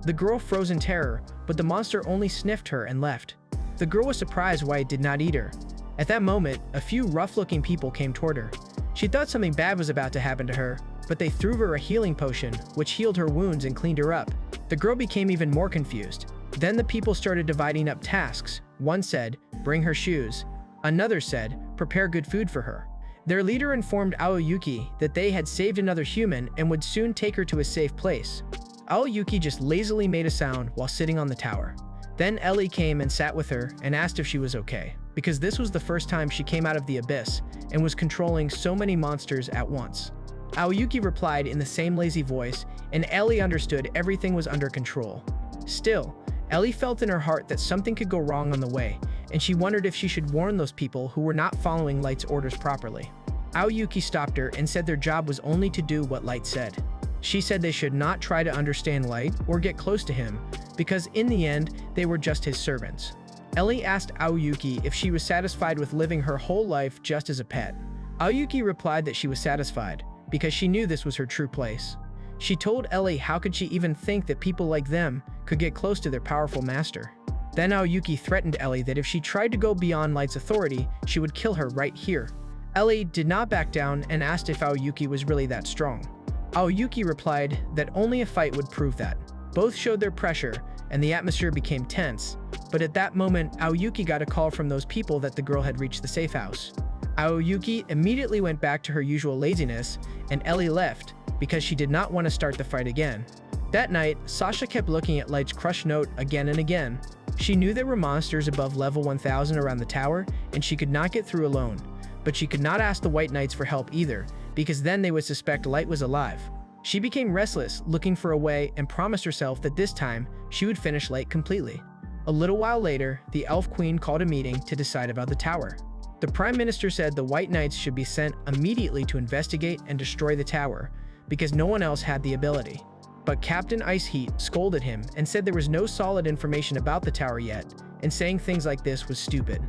The girl froze in terror, but the monster only sniffed her and left. The girl was surprised why it did not eat her. At that moment, a few rough-looking people came toward her. She thought something bad was about to happen to her, but they threw her a healing potion, which healed her wounds and cleaned her up. The girl became even more confused. Then the people started dividing up tasks. One said, bring her shoes. Another said, prepare good food for her. Their leader informed Aoyuki that they had saved another human and would soon take her to a safe place. Aoyuki just lazily made a sound while sitting on the tower. Then Ellie came and sat with her and asked if she was okay, because this was the first time she came out of the abyss and was controlling so many monsters at once. Aoyuki replied in the same lazy voice, and Ellie understood everything was under control. Still, Ellie felt in her heart that something could go wrong on the way, and she wondered if she should warn those people who were not following Light's orders properly. Aoyuki stopped her and said their job was only to do what Light said. She said they should not try to understand Light or get close to him, because in the end, they were just his servants. Ellie asked Aoyuki if she was satisfied with living her whole life just as a pet. Aoyuki replied that she was satisfied, because she knew this was her true place. She told Ellie how could she even think that people like them could get close to their powerful master. Then Aoyuki threatened Ellie that if she tried to go beyond Light's authority, she would kill her right here. Ellie did not back down and asked if Aoyuki was really that strong. Aoyuki replied that only a fight would prove that. Both showed their pressure, and the atmosphere became tense, but at that moment, Aoyuki got a call from those people that the girl had reached the safe house. Aoyuki immediately went back to her usual laziness, and Ellie left because she did not want to start the fight again. That night, Sasha kept looking at Light's crushed note again and again. She knew there were monsters above level 1000 around the tower, and she could not get through alone. But she could not ask the White Knights for help either, because then they would suspect Light was alive. She became restless, looking for a way, and promised herself that this time, she would finish Light completely. A little while later, the Elf Queen called a meeting to decide about the tower. The Prime Minister said the White Knights should be sent immediately to investigate and destroy the tower, because no one else had the ability. But Captain Ice Heat scolded him and said there was no solid information about the tower yet, and saying things like this was stupid.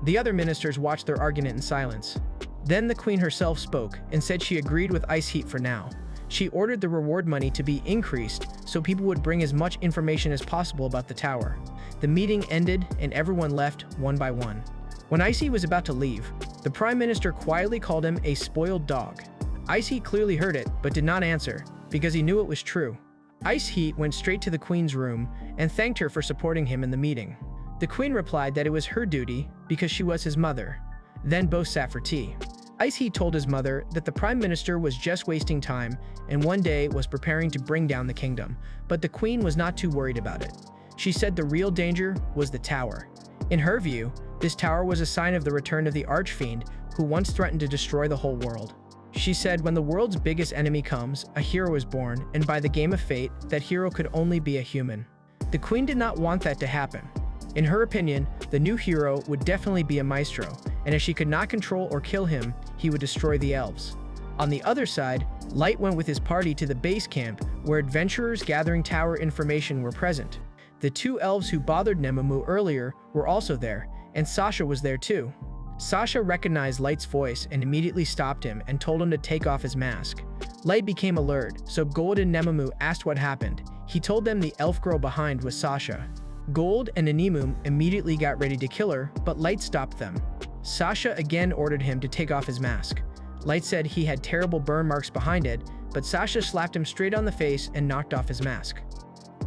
The other ministers watched their argument in silence. Then the Queen herself spoke and said she agreed with Ice Heat for now, She ordered the reward money to be increased so people would bring as much information as possible about the tower. The meeting ended and everyone left one by one. When Icy was about to leave, the Prime Minister quietly called him a spoiled dog. Ice Heat clearly heard it but did not answer because he knew it was true. Ice Heat went straight to the Queen's room and thanked her for supporting him in the meeting. The Queen replied that it was her duty because she was his mother. Then both sat for tea. Ice Heat told his mother that the Prime Minister was just wasting time and one day was preparing to bring down the kingdom, but the Queen was not too worried about it. She said the real danger was the tower. In her view, this tower was a sign of the return of the Archfiend who once threatened to destroy the whole world. She said when the world's biggest enemy comes, a hero is born, and by the game of fate, that hero could only be a human. The Queen did not want that to happen. In her opinion, the new hero would definitely be a maestro, and if she could not control or kill him, he would destroy the elves. On the other side, Light went with his party to the base camp where adventurers gathering tower information were present. The two elves who bothered Nemumu earlier were also there, and Sasha was there too. Sasha recognized Light's voice and immediately stopped him and told him to take off his mask. Light became alert, so Gold and Nemumu asked what happened. He told them the elf girl behind was Sasha. Gold and Animum immediately got ready to kill her, but Light stopped them. Sasha again ordered him to take off his mask. Light said he had terrible burn marks behind it, but Sasha slapped him straight on the face and knocked off his mask.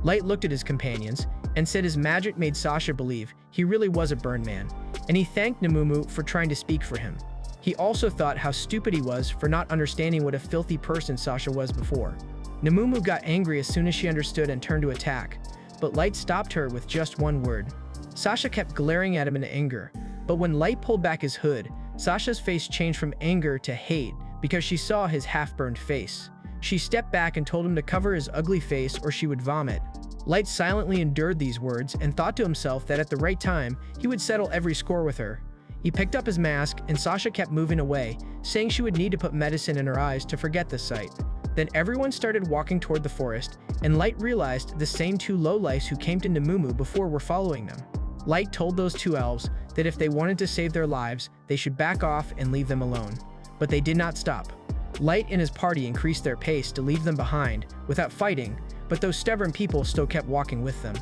Light looked at his companions and said his magic made Sasha believe he really was a burn man, and he thanked Nemumu for trying to speak for him. He also thought how stupid he was for not understanding what a filthy person Sasha was before. Nemumu got angry as soon as she understood and turned to attack, but Light stopped her with just one word. Sasha kept glaring at him in anger, but when Light pulled back his hood, Sasha's face changed from anger to hate because she saw his half-burned face. She stepped back and told him to cover his ugly face or she would vomit. Light silently endured these words and thought to himself that at the right time, he would settle every score with her. He picked up his mask and Sasha kept moving away, saying she would need to put medicine in her eyes to forget the sight. Then everyone started walking toward the forest, and Light realized the same two lowlifes who came to Nemumu before were following them. Light told those two elves that if they wanted to save their lives, they should back off and leave them alone. But they did not stop. Light and his party increased their pace to leave them behind without fighting, but those stubborn people still kept walking with them.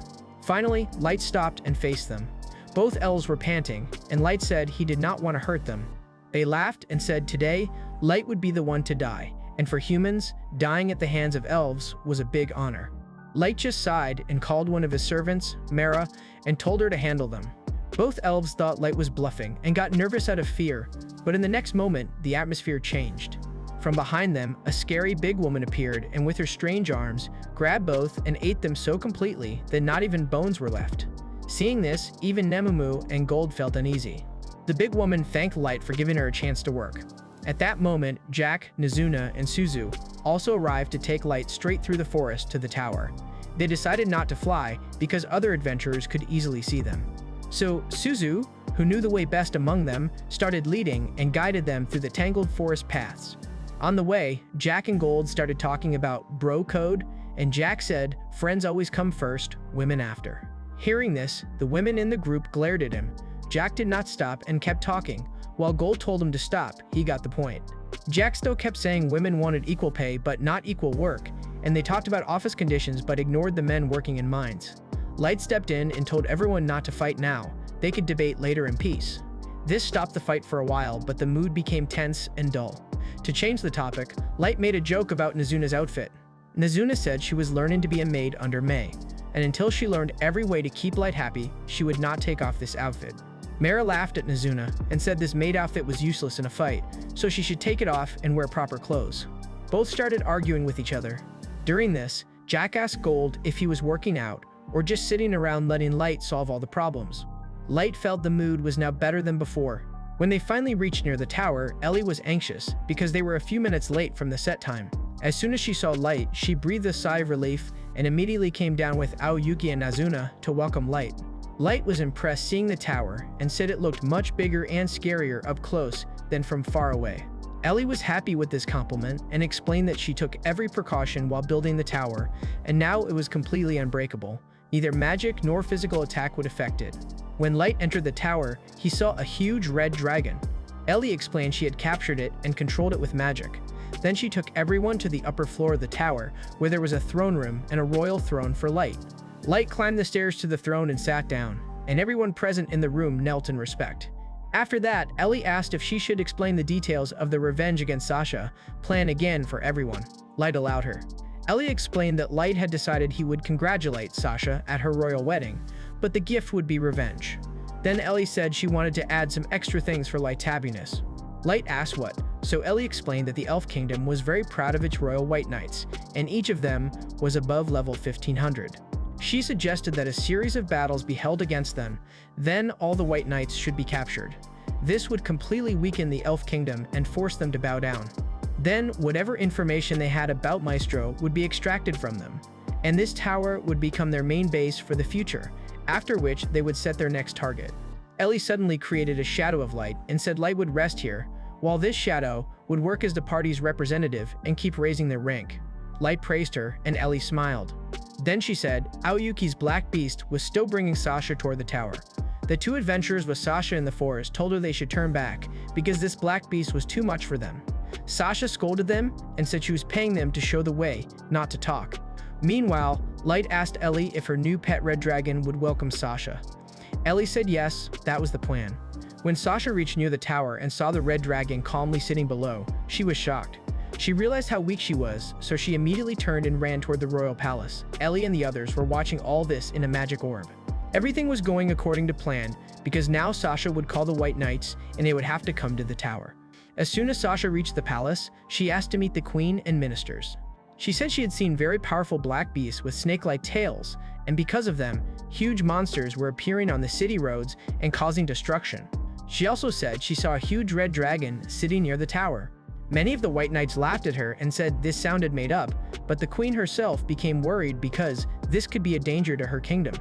Finally, Light stopped and faced them. Both elves were panting, and Light said he did not want to hurt them. They laughed and said today, Light would be the one to die, and for humans, dying at the hands of elves was a big honor. Light just sighed and called one of his servants, Mara, and told her to handle them. Both elves thought Light was bluffing and got nervous out of fear, but in the next moment, the atmosphere changed. From behind them, a scary big woman appeared and with her strange arms, grabbed both and ate them so completely that not even bones were left. Seeing this, even Nemumu and Gold felt uneasy. The big woman thanked Light for giving her a chance to work. At that moment, Jack, Nizuna, and Suzu also arrived to take Light straight through the forest to the tower. They decided not to fly because other adventurers could easily see them. So Suzu, who knew the way best among them, started leading and guided them through the tangled forest paths. On the way, Jack and Gold started talking about bro code, and Jack said, friends always come first, women after. Hearing this, the women in the group glared at him. Jack did not stop and kept talking. While Gold told him to stop, he got the point. Jack still kept saying women wanted equal pay but not equal work, and they talked about office conditions but ignored the men working in mines. Light stepped in and told everyone not to fight now. They could debate later in peace. This stopped the fight for a while, but the mood became tense and dull. To change the topic, Light made a joke about Nizuna's outfit. Nizuna said she was learning to be a maid under May, and until she learned every way to keep Light happy, she would not take off this outfit. Mara laughed at Nizuna and said this maid outfit was useless in a fight, so she should take it off and wear proper clothes. Both started arguing with each other. During this, Jack asked Gold if he was working out or just sitting around letting Light solve all the problems. Light felt the mood was now better than before. When they finally reached near the tower, Ellie was anxious because they were a few minutes late from the set time. As soon as she saw Light, she breathed a sigh of relief and immediately came down with Aoyuki and Nazuna to welcome Light. Light was impressed seeing the tower and said it looked much bigger and scarier up close than from far away. Ellie was happy with this compliment and explained that she took every precaution while building the tower, and now it was completely unbreakable. Neither magic nor physical attack would affect it. When Light entered the tower, he saw a huge red dragon. Ellie explained she had captured it and controlled it with magic. Then she took everyone to the upper floor of the tower, where there was a throne room and a royal throne for Light. Light climbed the stairs to the throne and sat down, and everyone present in the room knelt in respect. After that, Ellie asked if she should explain the details of the revenge against Sasha plan again for everyone. Light allowed her. Ellie explained that Light had decided he would congratulate Sasha at her royal wedding, but the gift would be revenge. Then Ellie said she wanted to add some extra things for Light's happiness. Light asked what, so Ellie explained that the Elf Kingdom was very proud of its royal white knights, and each of them was above level 1500. She suggested that a series of battles be held against them, then all the white knights should be captured. This would completely weaken the Elf Kingdom and force them to bow down. Then, whatever information they had about Maestro would be extracted from them, and this tower would become their main base for the future, after which they would set their next target. Ellie suddenly created a shadow of Light and said Light would rest here, while this shadow would work as the party's representative and keep raising their rank. Light praised her, and Ellie smiled. Then she said Aoyuki's black beast was still bringing Sasha toward the tower. The two adventurers with Sasha in the forest told her they should turn back because this black beast was too much for them. Sasha scolded them and said she was paying them to show the way, not to talk. Meanwhile, Light asked Ellie if her new pet red dragon would welcome Sasha. Ellie said yes, that was the plan. When Sasha reached near the tower and saw the red dragon calmly sitting below, she was shocked. She realized how weak she was, so she immediately turned and ran toward the royal palace. Ellie and the others were watching all this in a magic orb. Everything was going according to plan, because now Sasha would call the White Knights and they would have to come to the tower. As soon as Sasha reached the palace, she asked to meet the queen and ministers. She said she had seen very powerful black beasts with snake-like tails, and because of them, huge monsters were appearing on the city roads and causing destruction. She also said she saw a huge red dragon sitting near the tower. Many of the White Knights laughed at her and said this sounded made up, but the queen herself became worried because this could be a danger to her kingdom.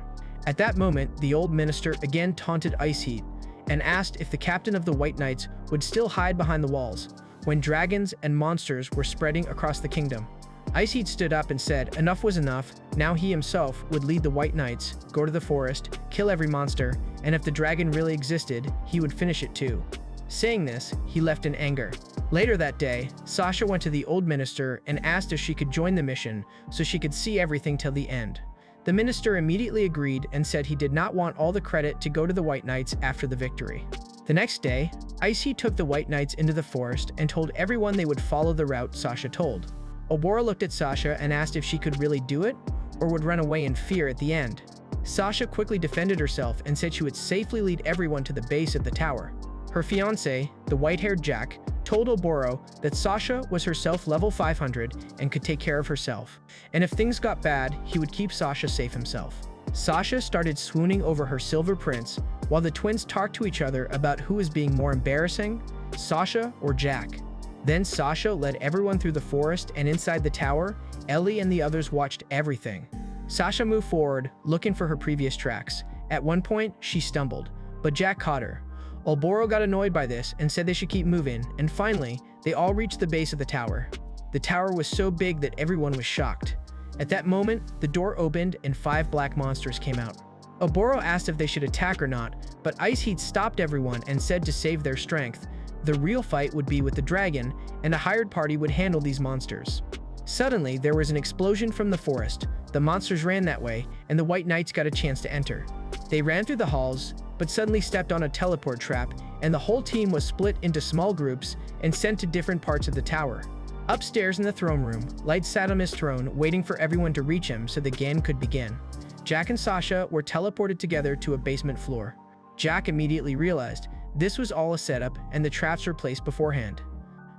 At that moment, the old minister again taunted Ice Heat and asked if the captain of the White Knights would still hide behind the walls when dragons and monsters were spreading across the kingdom. Ice Heat stood up and said enough was enough. Now he himself would lead the White Knights, go to the forest, kill every monster, and if the dragon really existed, he would finish it too. Saying this, he left in anger. Later that day, Sasha went to the old minister and asked if she could join the mission so she could see everything till the end. The minister immediately agreed and said he did not want all the credit to go to the White Knights after the victory. The next day, Icy took the White Knights into the forest and told everyone they would follow the route Sasha told. Obora looked at Sasha and asked if she could really do it or would run away in fear at the end. Sasha quickly defended herself and said she would safely lead everyone to the base of the tower. Her fiancé, the white-haired Jack, told Oboro that Sasha was herself level 500 and could take care of herself, and if things got bad, he would keep Sasha safe himself. Sasha started swooning over her silver prince, while the twins talked to each other about who was being more embarrassing, Sasha or Jack. Then Sasha led everyone through the forest and inside the tower. Ellie and the others watched everything. Sasha moved forward, looking for her previous tracks. At one point, she stumbled, but Jack caught her. Oboro got annoyed by this and said they should keep moving, and finally, they all reached the base of the tower. The tower was so big that everyone was shocked. At that moment, the door opened and 5 black monsters came out. Oboro asked if they should attack or not, but Ice Heat stopped everyone and said to save their strength, the real fight would be with the dragon, and a hired party would handle these monsters. Suddenly, there was an explosion from the forest. The monsters ran that way, and the White Knights got a chance to enter. They ran through the halls, but suddenly stepped on a teleport trap, and the whole team was split into small groups and sent to different parts of the tower. Upstairs in the throne room, Light sat on his throne, waiting for everyone to reach him so the game could begin. Jack and Sasha were teleported together to a basement floor. Jack immediately realized this was all a setup and the traps were placed beforehand.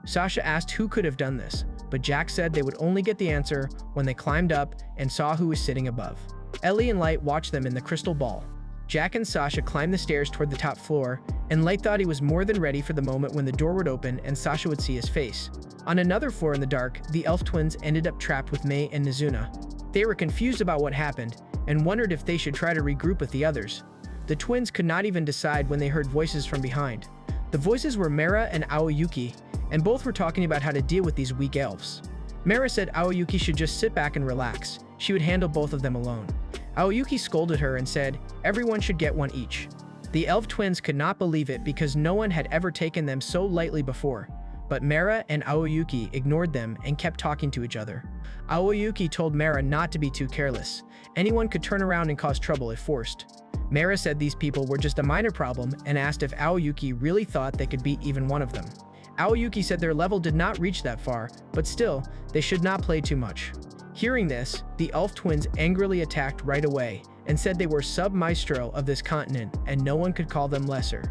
Sasha asked who could have done this, but Jack said they would only get the answer when they climbed up and saw who was sitting above. Ellie and Light watched them in the crystal ball. Jack and Sasha climbed the stairs toward the top floor, and Light thought he was more than ready for the moment when the door would open and Sasha would see his face. On another floor in the dark, the elf twins ended up trapped with Mei and Nizuna. They were confused about what happened and wondered if they should try to regroup with the others. The twins could not even decide when they heard voices from behind. The voices were Mera and Aoyuki, and both were talking about how to deal with these weak elves. Mera said Aoyuki should just sit back and relax. She would handle both of them alone. Aoyuki scolded her and said everyone should get one each. The elf twins could not believe it because no one had ever taken them so lightly before. but Mara and Aoyuki ignored them and kept talking to each other. Aoyuki told Mara not to be too careless. Anyone could turn around and cause trouble if forced. Mara said these people were just a minor problem and asked if Aoyuki really thought they could beat even one of them. Aoyuki said their level did not reach that far, but still, they should not play too much. Hearing this, the elf twins angrily attacked right away and said they were sub-maestro of this continent and no one could call them lesser.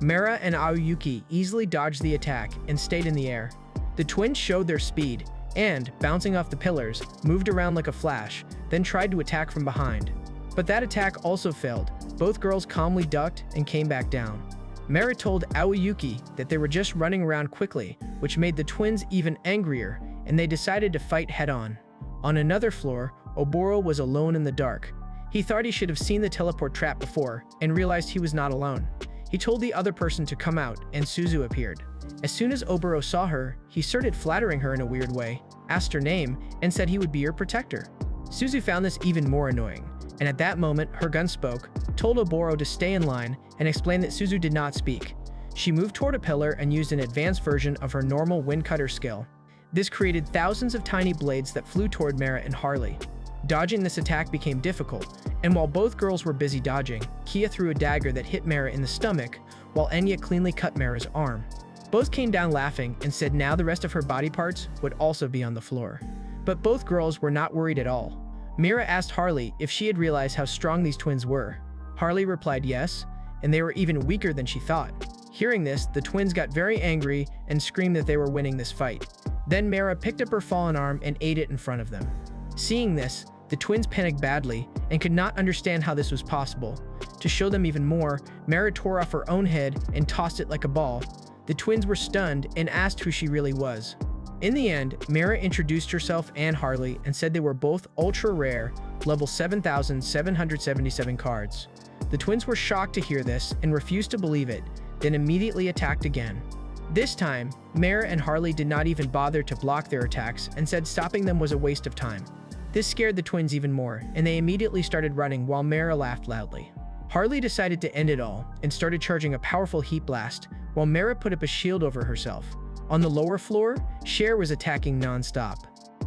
Mara and Aoyuki easily dodged the attack and stayed in the air. The twins showed their speed and, bouncing off the pillars, moved around like a flash, then tried to attack from behind. But that attack also failed. Both girls calmly ducked and came back down. Mara told Aoyuki that they were just running around quickly, which made the twins even angrier, and they decided to fight head-on. On another floor, Oboro was alone in the dark. He thought he should have seen the teleport trap before, and realized he was not alone. He told the other person to come out, and Suzu appeared. As soon as Oboro saw her, he started flattering her in a weird way, asked her name, and said he would be her protector. Suzu found this even more annoying, and at that moment, her gun spoke, told Oboro to stay in line, and explained that Suzu did not speak. She moved toward a pillar and used an advanced version of her normal wind cutter skill. This created thousands of tiny blades that flew toward Mara and Harley. Dodging this attack became difficult, and while both girls were busy dodging, Kia threw a dagger that hit Mara in the stomach, while Enya cleanly cut Mara's arm. Both came down laughing and said now the rest of her body parts would also be on the floor. But both girls were not worried at all. Mira asked Harley if she had realized how strong these twins were. Harley replied yes, and they were even weaker than she thought. Hearing this, the twins got very angry and screamed that they were winning this fight. Then Mara picked up her fallen arm and ate it in front of them. Seeing this, the twins panicked badly and could not understand how this was possible. To show them even more, Mara tore off her own head and tossed it like a ball. The twins were stunned and asked who she really was. In the end, Mara introduced herself and Harley and said they were both ultra-rare, level 7,777 cards. The twins were shocked to hear this and refused to believe it, then immediately attacked again. This time, Mara and Harley did not even bother to block their attacks and said stopping them was a waste of time. This scared the twins even more, and they immediately started running while Mara laughed loudly. Harley decided to end it all and started charging a powerful heat blast, while Mara put up a shield over herself. On the lower floor, Cher was attacking non-stop.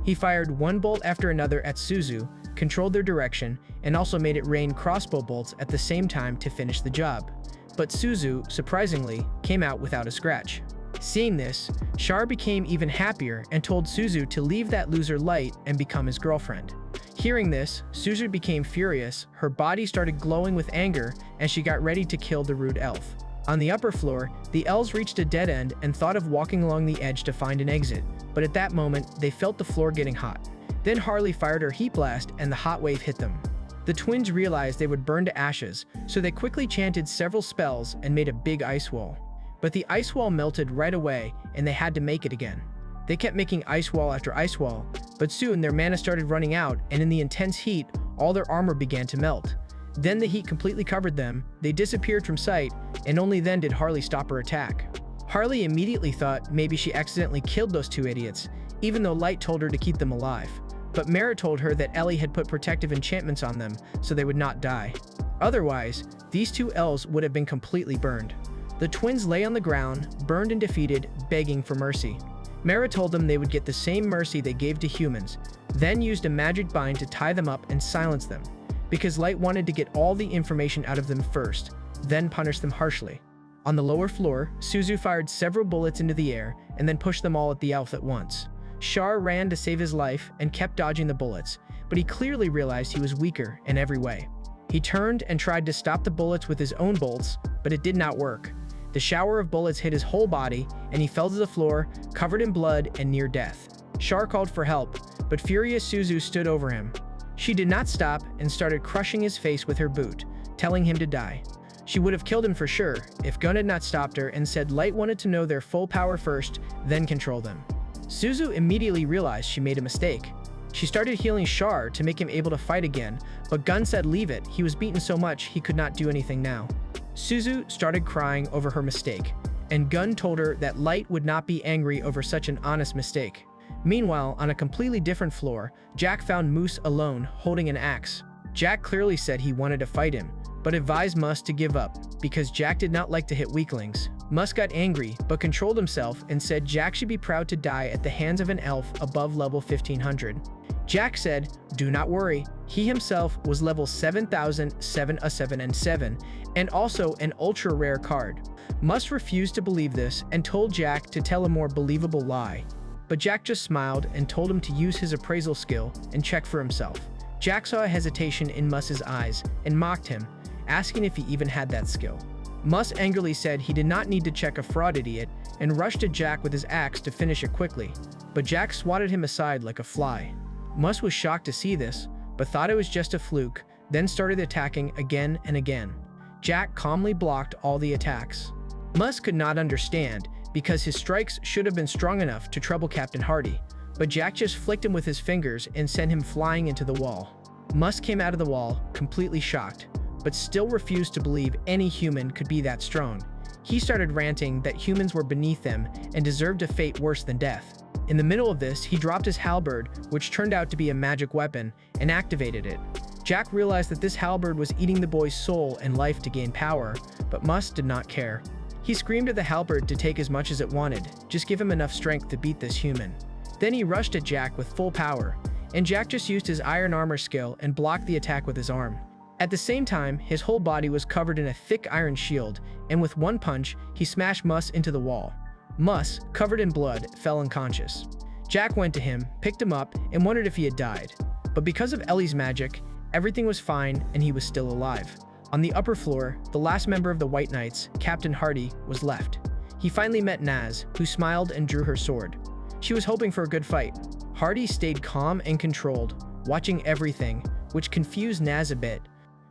He fired one bolt after another at Suzu, controlled their direction, and also made it rain crossbow bolts at the same time to finish the job. But Suzu, surprisingly, came out without a scratch. Seeing this, Char became even happier and told Suzu to leave that loser Light and become his girlfriend. Hearing this, Suzu became furious, her body started glowing with anger, and she got ready to kill the rude elf. On the upper floor, the elves reached a dead end and thought of walking along the edge to find an exit, but at that moment, they felt the floor getting hot. Then Harley fired her heat blast and the hot wave hit them. The twins realized they would burn to ashes, so they quickly chanted several spells and made a big ice wall. But the ice wall melted right away, and they had to make it again. They kept making ice wall after ice wall, but soon their mana started running out, and in the intense heat, all their armor began to melt. Then the heat completely covered them, they disappeared from sight, and only then did Harley stop her attack. Harley immediately thought maybe she accidentally killed those two idiots, even though Light told her to keep them alive. But Mara told her that Ellie had put protective enchantments on them, so they would not die. Otherwise, these two elves would have been completely burned. The twins lay on the ground, burned and defeated, begging for mercy. Mara told them they would get the same mercy they gave to humans, then used a magic bind to tie them up and silence them, because Light wanted to get all the information out of them first, then punish them harshly. On the lower floor, Suzu fired several bullets into the air and then pushed them all at the elf at once. Char ran to save his life and kept dodging the bullets, but he clearly realized he was weaker in every way. He turned and tried to stop the bullets with his own bolts, but it did not work. The shower of bullets hit his whole body, and he fell to the floor, covered in blood and near death. Char called for help, but furious Suzu stood over him. She did not stop and started crushing his face with her boot, telling him to die. She would have killed him for sure if Gun had not stopped her and said Light wanted to know their full power first, then control them. Suzu immediately realized she made a mistake. She started healing Char to make him able to fight again, but Gun said leave it, he was beaten so much he could not do anything now. Suzu started crying over her mistake, and Gun told her that Light would not be angry over such an honest mistake. Meanwhile, on a completely different floor, Jack found Moose alone, holding an axe. Jack clearly said he wanted to fight him, but advised Mus to give up, because Jack did not like to hit weaklings. Mus got angry, but controlled himself and said Jack should be proud to die at the hands of an elf above level 1500. Jack said, "Do not worry, he himself was level 7,707 and also an ultra-rare card." Mus refused to believe this and told Jack to tell a more believable lie. But Jack just smiled and told him to use his appraisal skill and check for himself. Jack saw a hesitation in Mus's eyes and mocked him, asking if he even had that skill. Mus angrily said he did not need to check a fraud idiot and rushed at Jack with his axe to finish it quickly, but Jack swatted him aside like a fly. Mus was shocked to see this, but thought it was just a fluke, then started attacking again and again. Jack calmly blocked all the attacks. Mus could not understand, because his strikes should have been strong enough to trouble Captain Hardy, but Jack just flicked him with his fingers and sent him flying into the wall. Mus came out of the wall, completely shocked, but still refused to believe any human could be that strong. He started ranting that humans were beneath them and deserved a fate worse than death. In the middle of this, he dropped his halberd, which turned out to be a magic weapon, and activated it. Jack realized that this halberd was eating the boy's soul and life to gain power, but Mus did not care. He screamed at the halberd to take as much as it wanted, just give him enough strength to beat this human. Then he rushed at Jack with full power, and Jack just used his iron armor skill and blocked the attack with his arm. At the same time, his whole body was covered in a thick iron shield, and with one punch, he smashed Mus into the wall. Mus, covered in blood, fell unconscious. Jack went to him, picked him up, and wondered if he had died. But because of Ellie's magic, everything was fine and he was still alive. On the upper floor, the last member of the White Knights, Captain Hardy, was left. He finally met Naz, who smiled and drew her sword. She was hoping for a good fight. Hardy stayed calm and controlled, watching everything, which confused Naz a bit.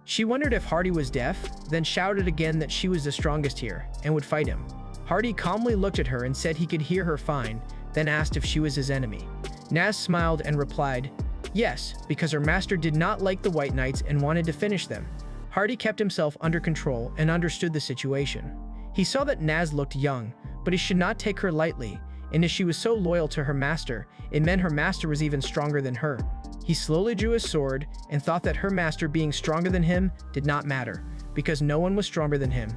She wondered if Hardy was deaf, then shouted again that she was the strongest here, and would fight him. Hardy calmly looked at her and said he could hear her fine, then asked if she was his enemy. Naz smiled and replied, yes, because her master did not like the White Knights and wanted to finish them. Hardy kept himself under control and understood the situation. He saw that Naz looked young, but he should not take her lightly, and as she was so loyal to her master, it meant her master was even stronger than her. He slowly drew his sword and thought that her master being stronger than him did not matter, because no one was stronger than him.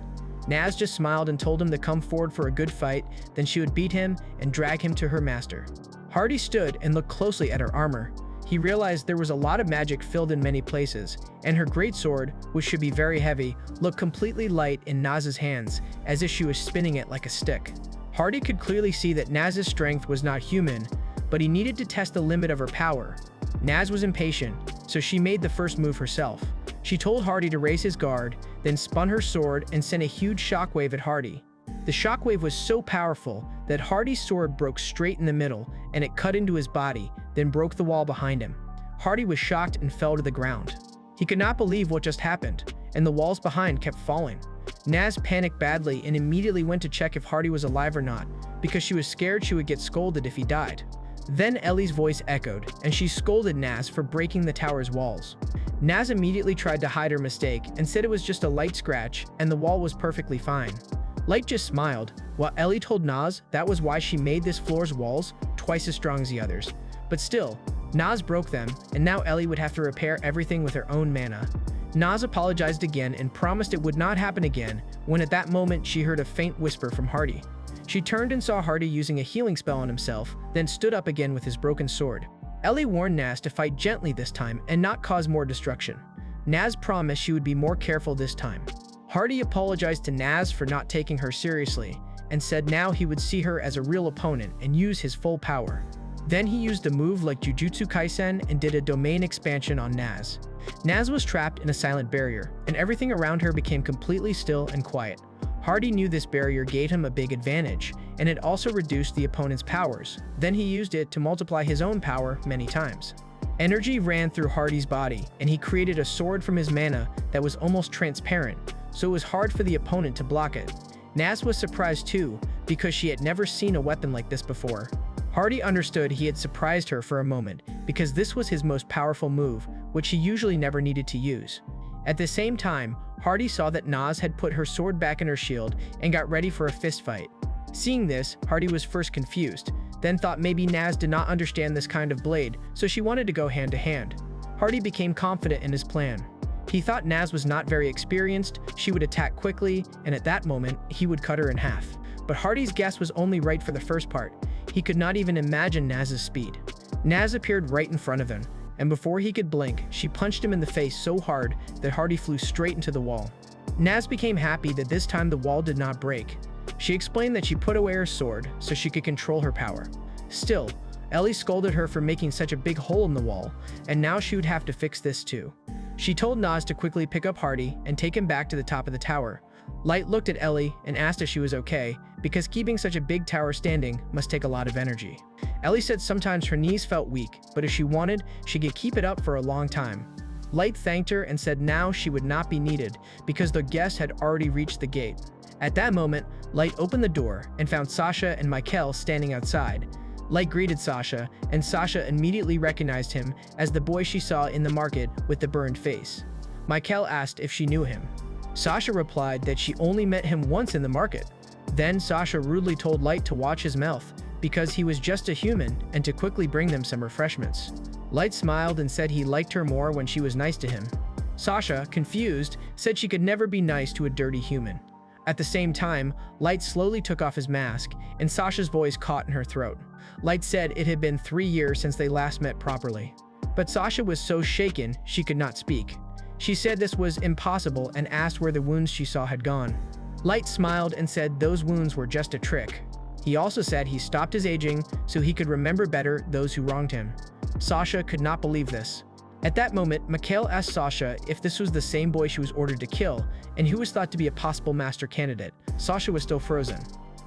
Naz just smiled and told him to come forward for a good fight, then she would beat him and drag him to her master. Hardy stood and looked closely at her armor. He realized there was a lot of magic filled in many places, and her great sword, which should be very heavy, looked completely light in Naz's hands, as if she was spinning it like a stick. Hardy could clearly see that Naz's strength was not human, but he needed to test the limit of her power. Naz was impatient, so she made the first move herself. She told Hardy to raise his guard, then spun her sword and sent a huge shockwave at Hardy. The shockwave was so powerful that Hardy's sword broke straight in the middle, and it cut into his body, then broke the wall behind him. Hardy was shocked and fell to the ground. He could not believe what just happened, and the walls behind kept falling. Naz panicked badly and immediately went to check if Hardy was alive or not, because she was scared she would get scolded if he died. Then Ellie's voice echoed, and she scolded Naz for breaking the tower's walls. Naz immediately tried to hide her mistake and said it was just a light scratch and the wall was perfectly fine. Light just smiled, while Ellie told Naz that was why she made this floor's walls twice as strong as the others. But still, Naz broke them, and now Ellie would have to repair everything with her own mana. Naz apologized again and promised it would not happen again, when at that moment she heard a faint whisper from Hardy. She turned and saw Hardy using a healing spell on himself, then stood up again with his broken sword. Ellie warned Naz to fight gently this time and not cause more destruction. Naz promised she would be more careful this time. Hardy apologized to Naz for not taking her seriously, and said now he would see her as a real opponent and use his full power. Then he used a move like Jujutsu Kaisen and did a domain expansion on Naz. Naz was trapped in a silent barrier, and everything around her became completely still and quiet. Hardy knew this barrier gave him a big advantage, and it also reduced the opponent's powers. Then he used it to multiply his own power many times. Energy ran through Hardy's body, and he created a sword from his mana that was almost transparent, so it was hard for the opponent to block it. Naz was surprised too, because she had never seen a weapon like this before. Hardy understood he had surprised her for a moment, because this was his most powerful move, which he usually never needed to use. At the same time, Hardy saw that Naz had put her sword back in her shield and got ready for a fist fight. Seeing this, Hardy was first confused, then thought maybe Naz did not understand this kind of blade, so she wanted to go hand to hand. Hardy became confident in his plan. He thought Naz was not very experienced, she would attack quickly, and at that moment, he would cut her in half. But Hardy's guess was only right for the first part. He could not even imagine Naz's speed. Naz appeared right in front of him, and before he could blink, she punched him in the face so hard that Hardy flew straight into the wall. Naz became happy that this time the wall did not break. She explained that she put away her sword so she could control her power. Still, Ellie scolded her for making such a big hole in the wall, and now she would have to fix this too. She told Naz to quickly pick up Hardy and take him back to the top of the tower. Light looked at Ellie and asked if she was okay, because keeping such a big tower standing must take a lot of energy. Ellie said sometimes her knees felt weak, but if she wanted, she could keep it up for a long time. Light thanked her and said now she would not be needed because the guests had already reached the gate. At that moment, Light opened the door and found Sasha and Michael standing outside. Light greeted Sasha, and Sasha immediately recognized him as the boy she saw in the market with the burned face. Michael asked if she knew him. Sasha replied that she only met him once in the market. Then Sasha rudely told Light to watch his mouth, because he was just a human, and to quickly bring them some refreshments. Light smiled and said he liked her more when she was nice to him. Sasha, confused, said she could never be nice to a dirty human. At the same time, Light slowly took off his mask, and Sasha's voice caught in her throat. Light said it had been 3 years since they last met properly. But Sasha was so shaken she could not speak. She said this was impossible and asked where the wounds she saw had gone. Light smiled and said those wounds were just a trick. He also said he stopped his aging so he could remember better those who wronged him. Sasha could not believe this. At that moment, Mikhail asked Sasha if this was the same boy she was ordered to kill and who was thought to be a possible master candidate. Sasha was still frozen.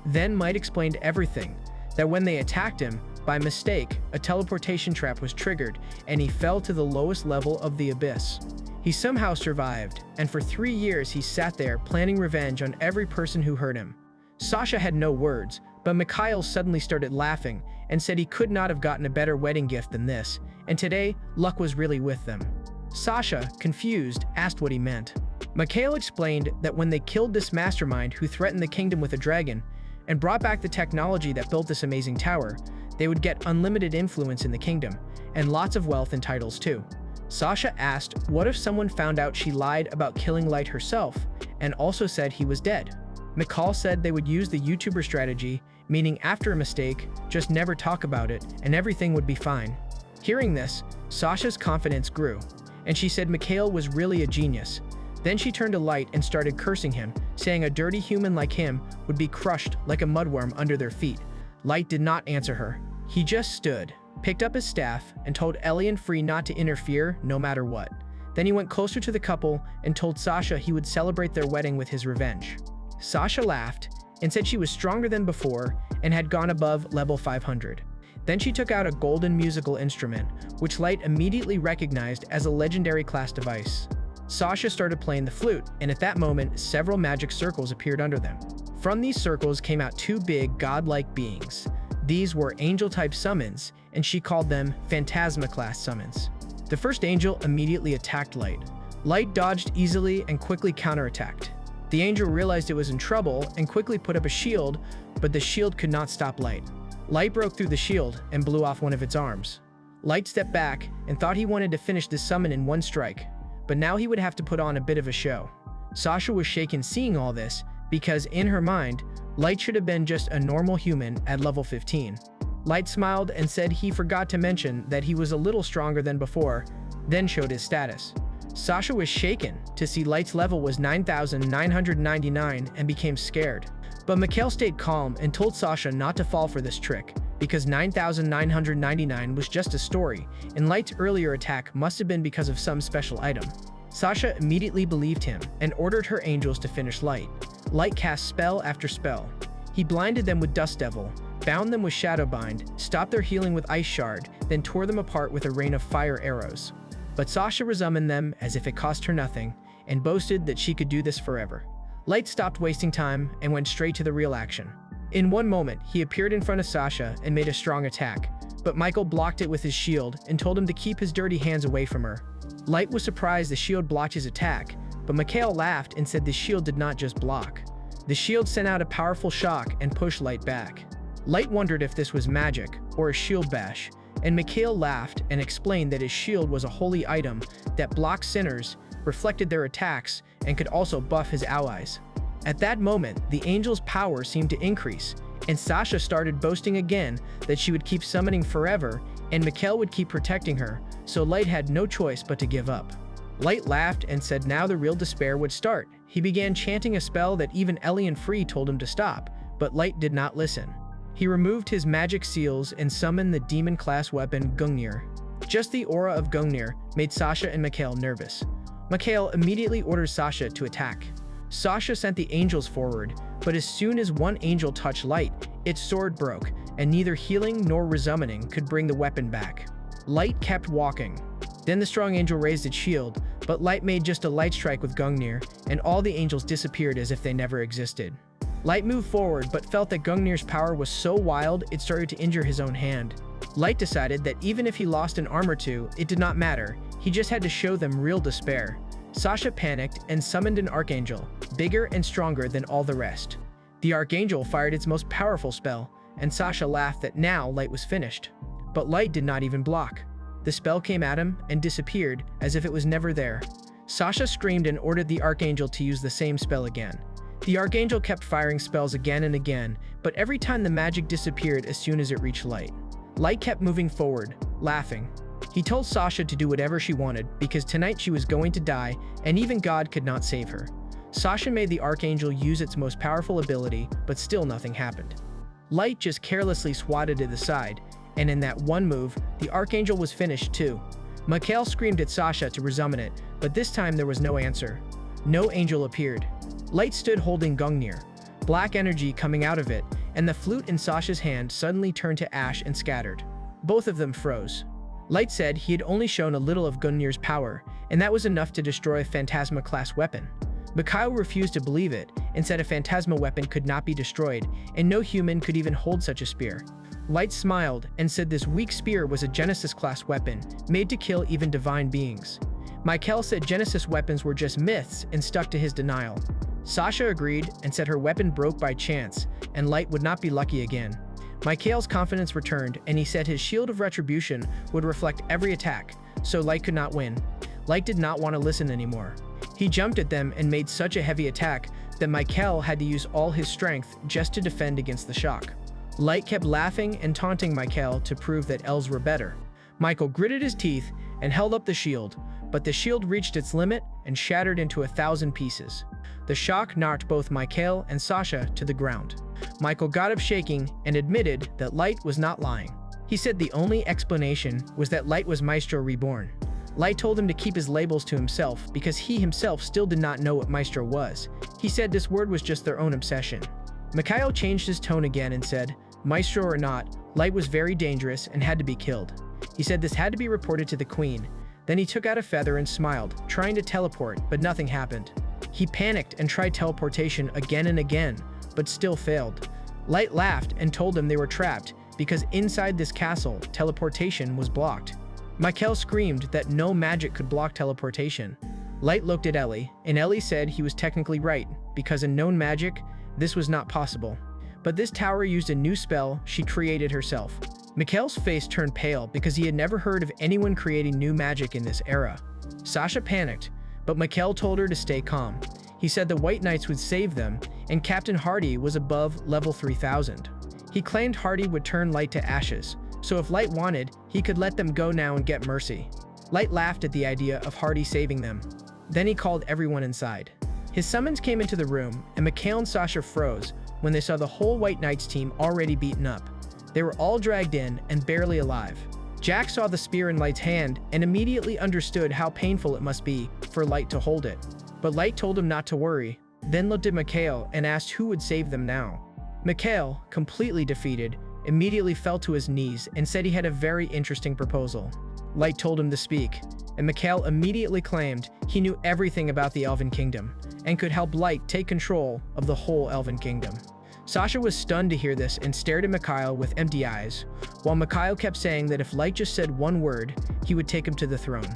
Then Might explained everything, that when they attacked him, by mistake, a teleportation trap was triggered and he fell to the lowest level of the abyss. He somehow survived, and for 3 years he sat there planning revenge on every person who hurt him. Sasha had no words, but Mikhail suddenly started laughing and said he could not have gotten a better wedding gift than this, and today, luck was really with them. Sasha, confused, asked what he meant. Mikhail explained that when they killed this mastermind who threatened the kingdom with a dragon and brought back the technology that built this amazing tower, they would get unlimited influence in the kingdom, and lots of wealth and titles too. Sasha asked what if someone found out she lied about killing Light herself, and also said he was dead. Mikhail said they would use the YouTuber strategy, meaning after a mistake, just never talk about it, and everything would be fine. Hearing this, Sasha's confidence grew, and she said Mikhail was really a genius. Then she turned to Light and started cursing him, saying a dirty human like him would be crushed like a mudworm under their feet. Light did not answer her. He just stood, picked up his staff, and told Ellie and Free not to interfere no matter what. Then he went closer to the couple and told Sasha he would celebrate their wedding with his revenge. Sasha laughed and said she was stronger than before and had gone above level 500. Then she took out a golden musical instrument, which Light immediately recognized as a legendary class device. Sasha started playing the flute, and at that moment, several magic circles appeared under them. From these circles came out 2 big, godlike beings. These were angel-type summons, and she called them Phantasma-class summons. The first angel immediately attacked Light. Light dodged easily and quickly counterattacked. The angel realized it was in trouble and quickly put up a shield, but the shield could not stop Light. Light broke through the shield and blew off one of its arms. Light stepped back and thought he wanted to finish the summon in one strike, but now he would have to put on a bit of a show. Sasha was shaken seeing all this because, in her mind, Light should have been just a normal human at level 15. Light smiled and said he forgot to mention that he was a little stronger than before, then showed his status. Sasha was shaken to see Light's level was 9,999 and became scared. But Mikhail stayed calm and told Sasha not to fall for this trick, because 9,999 was just a story, and Light's earlier attack must have been because of some special item. Sasha immediately believed him and ordered her angels to finish Light. Light cast spell after spell. He blinded them with Dust Devil, bound them with Shadowbind, stopped their healing with Ice Shard, then tore them apart with a rain of fire arrows. But Sasha resummoned them as if it cost her nothing, and boasted that she could do this forever. Light stopped wasting time and went straight to the real action. In one moment, he appeared in front of Sasha and made a strong attack, but Michael blocked it with his shield and told him to keep his dirty hands away from her. Light was surprised the shield blocked his attack, but Mikhail laughed and said the shield did not just block. The shield sent out a powerful shock and pushed Light back. Light wondered if this was magic or a shield bash, and Mikhail laughed and explained that his shield was a holy item that blocked sinners, reflected their attacks, and could also buff his allies. At that moment, the angel's power seemed to increase, and Sasha started boasting again that she would keep summoning forever, and Mikhail would keep protecting her, so Light had no choice but to give up. Light laughed and said now the real despair would start. He began chanting a spell that even Ellie and Free told him to stop, but Light did not listen. He removed his magic seals and summoned the demon-class weapon Gungnir. Just the aura of Gungnir made Sasha and Mikhail nervous. Mikhail immediately orders Sasha to attack. Sasha sent the angels forward, but as soon as one angel touched Light, its sword broke, and neither healing nor resummoning could bring the weapon back. Light kept walking. Then the strong angel raised its shield, but Light made just a light strike with Gungnir, and all the angels disappeared as if they never existed. Light moved forward, but felt that Gungnir's power was so wild it started to injure his own hand. Light decided that even if he lost an arm or two, it did not matter. He just had to show them real despair. Sasha panicked and summoned an archangel, bigger and stronger than all the rest. The archangel fired its most powerful spell, and Sasha laughed that now Light was finished. But Light did not even block. The spell came at him and disappeared as if it was never there. Sasha screamed and ordered the archangel to use the same spell again. The archangel kept firing spells again and again, but every time the magic disappeared as soon as it reached Light. Light kept moving forward, laughing. He told Sasha to do whatever she wanted because tonight she was going to die and even God could not save her. Sasha made the archangel use its most powerful ability, but still nothing happened. Light just carelessly swatted to the side, and in that one move, the archangel was finished too. Mikhail screamed at Sasha to resummon it, but this time there was no answer. No angel appeared. Light stood holding Gungnir, black energy coming out of it, and the flute in Sasha's hand suddenly turned to ash and scattered. Both of them froze. Light said he had only shown a little of Gungnir's power, and that was enough to destroy a Phantasma-class weapon. Mikhail refused to believe it and said a Phantasma weapon could not be destroyed, and no human could even hold such a spear. Light smiled and said this weak spear was a Genesis-class weapon, made to kill even divine beings. Mikhail said Genesis weapons were just myths and stuck to his denial. Sasha agreed and said her weapon broke by chance, and Light would not be lucky again. Mikhail's confidence returned, and he said his shield of retribution would reflect every attack, so Light could not win. Light did not want to listen anymore. He jumped at them and made such a heavy attack that Mikhail had to use all his strength just to defend against the shock. Light kept laughing and taunting Mikhail to prove that elves were better. Michael gritted his teeth and held up the shield, but the shield reached its limit and shattered into 1,000 pieces. The shock knocked both Mikhail and Sasha to the ground. Michael got up shaking and admitted that Light was not lying. He said the only explanation was that Light was Maestro reborn. Light told him to keep his labels to himself because he himself still did not know what Maestro was. He said this word was just their own obsession. Mikhail changed his tone again and said, Maestro or not, Light was very dangerous and had to be killed. He said this had to be reported to the queen. Then he took out a feather and smiled, trying to teleport, but nothing happened. He panicked and tried teleportation again and again, but still failed. Light laughed and told them they were trapped because inside this castle, teleportation was blocked. Mikhail screamed that no magic could block teleportation. Light looked at Ellie, and Ellie said he was technically right, because in known magic, this was not possible. But this tower used a new spell she created herself. Mikhail's face turned pale because he had never heard of anyone creating new magic in this era. Sasha panicked, but Mikhail told her to stay calm. He said the White Knights would save them, and Captain Hardy was above level 3000. He claimed Hardy would turn Light to ashes, so if Light wanted, he could let them go now and get mercy. Light laughed at the idea of Hardy saving them. Then he called everyone inside. His summons came into the room, and Mikhail and Sasha froze when they saw the whole White Knights team already beaten up. They were all dragged in and barely alive. Jack saw the spear in Light's hand and immediately understood how painful it must be for Light to hold it. But Light told him not to worry, then looked at Mikhail and asked who would save them now. Mikhail, completely defeated, immediately fell to his knees and said he had a very interesting proposal. Light told him to speak, and Mikhail immediately claimed he knew everything about the Elven Kingdom and could help Light take control of the whole Elven Kingdom. Sasha was stunned to hear this and stared at Mikhail with empty eyes, while Mikhail kept saying that if Light just said one word, he would take him to the throne.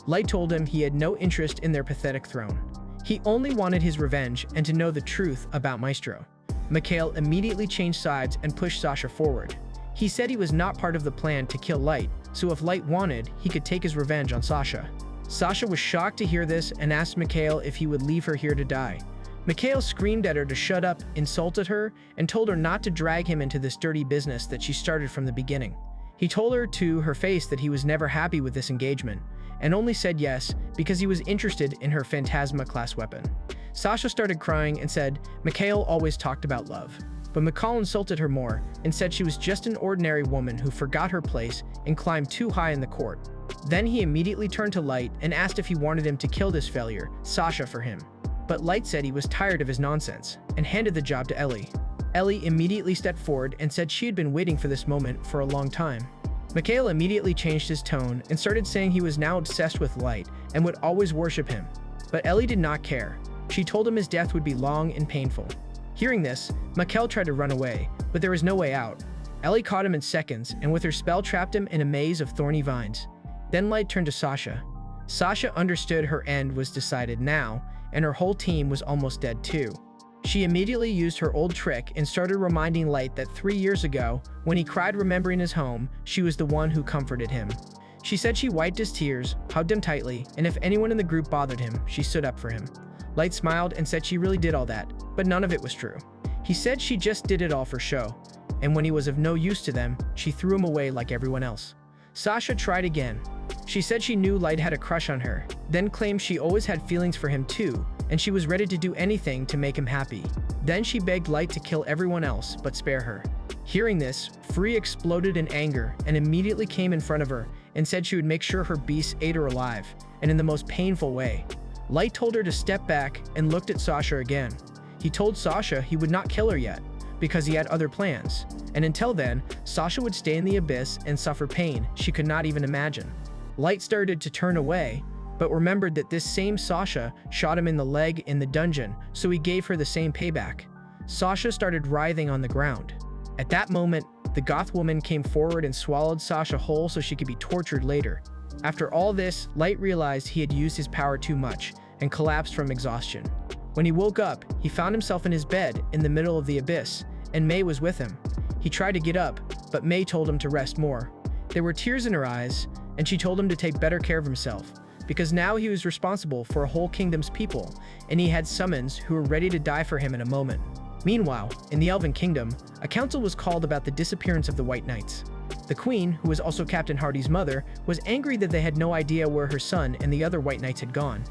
Light told him he had no interest in their pathetic throne. He only wanted his revenge and to know the truth about Maestro. Mikhail immediately changed sides and pushed Sasha forward. He said he was not part of the plan to kill Light, so if Light wanted, he could take his revenge on Sasha. Sasha was shocked to hear this and asked Mikhail if he would leave her here to die. Mikhail screamed at her to shut up, insulted her, and told her not to drag him into this dirty business that she started from the beginning. He told her to her face that he was never happy with this engagement, and only said yes because he was interested in her Phantasma class weapon. Sasha started crying and said Mikhail always talked about love. But Mikhail insulted her more and said she was just an ordinary woman who forgot her place and climbed too high in the court. Then he immediately turned to Light and asked if he wanted him to kill this failure, Sasha, for him. But Light said he was tired of his nonsense and handed the job to Ellie. Ellie immediately stepped forward and said she had been waiting for this moment for a long time. Mikhail immediately changed his tone and started saying he was now obsessed with Light and would always worship him. But Ellie did not care. She told him his death would be long and painful. Hearing this, Mikhail tried to run away, but there was no way out. Ellie caught him in seconds and with her spell trapped him in a maze of thorny vines. Then Light turned to Sasha. Sasha understood her end was decided now, and her whole team was almost dead too. She immediately used her old trick and started reminding Light that 3 years ago, when he cried remembering his home, she was the one who comforted him. She said she wiped his tears, hugged him tightly, and if anyone in the group bothered him, she stood up for him. Light smiled and said she really did all that, but none of it was true. He said she just did it all for show, and when he was of no use to them, she threw him away like everyone else. Sasha tried again. She said she knew Light had a crush on her, then claimed she always had feelings for him too, and she was ready to do anything to make him happy. Then she begged Light to kill everyone else but spare her. Hearing this, Free exploded in anger and immediately came in front of her and said she would make sure her beasts ate her alive, and in the most painful way. Light told her to step back and looked at Sasha again. He told Sasha he would not kill her yet, because he had other plans, and until then, Sasha would stay in the abyss and suffer pain she could not even imagine. Light started to turn away, but remembered that this same Sasha shot him in the leg in the dungeon, so he gave her the same payback. Sasha started writhing on the ground. At that moment, the goth woman came forward and swallowed Sasha whole so she could be tortured later. After all this, Light realized he had used his power too much and collapsed from exhaustion. When he woke up, he found himself in his bed in the middle of the abyss, and May was with him. He tried to get up, but May told him to rest more. There were tears in her eyes, and she told him to take better care of himself, because now he was responsible for a whole kingdom's people, and he had summons who were ready to die for him in a moment. Meanwhile, in the Elven Kingdom, a council was called about the disappearance of the White Knights. The Queen, who was also Captain Hardy's mother, was angry that they had no idea where her son and the other White Knights had gone.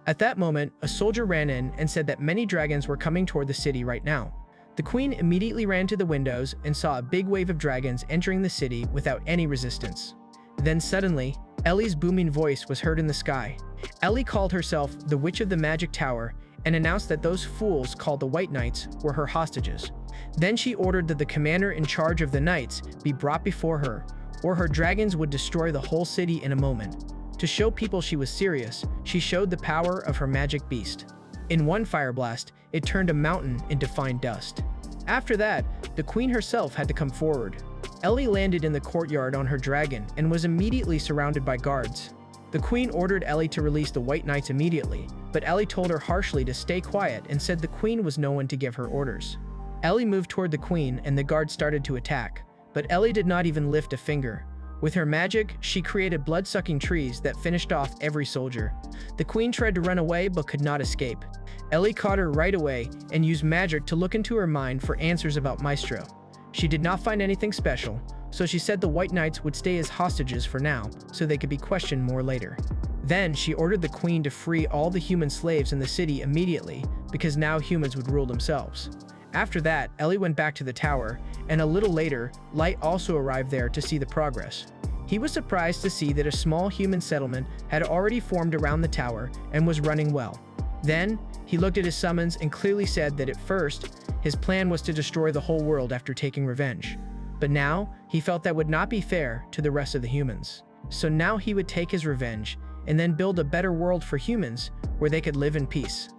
At that moment, a soldier ran in and said that many dragons were coming toward the city right now. The Queen immediately ran to the windows and saw a big wave of dragons entering the city without any resistance. Then suddenly, Ellie's booming voice was heard in the sky. Ellie called herself the Witch of the Magic Tower and announced that those fools called the White Knights were her hostages. Then she ordered that the commander in charge of the knights be brought before her, or her dragons would destroy the whole city in a moment. To show people she was serious, she showed the power of her magic beast. In one fire blast, it turned a mountain into fine dust. After that, the queen herself had to come forward. Ellie landed in the courtyard on her dragon and was immediately surrounded by guards. The queen ordered Ellie to release the White Knights immediately, but Ellie told her harshly to stay quiet and said the queen was no one to give her orders. Ellie moved toward the queen and the guards started to attack, but Ellie did not even lift a finger. With her magic, she created blood-sucking trees that finished off every soldier. The queen tried to run away but could not escape. Ellie caught her right away and used magic to look into her mind for answers about Maestro. She did not find anything special, so she said the White Knights would stay as hostages for now, so they could be questioned more later. Then she ordered the queen to free all the human slaves in the city immediately, because now humans would rule themselves. After that, Ellie went back to the tower, and a little later, Light also arrived there to see the progress. He was surprised to see that a small human settlement had already formed around the tower and was running well. Then, he looked at his summons and clearly said that at first, his plan was to destroy the whole world after taking revenge. But now, he felt that would not be fair to the rest of the humans. So now he would take his revenge and then build a better world for humans where they could live in peace.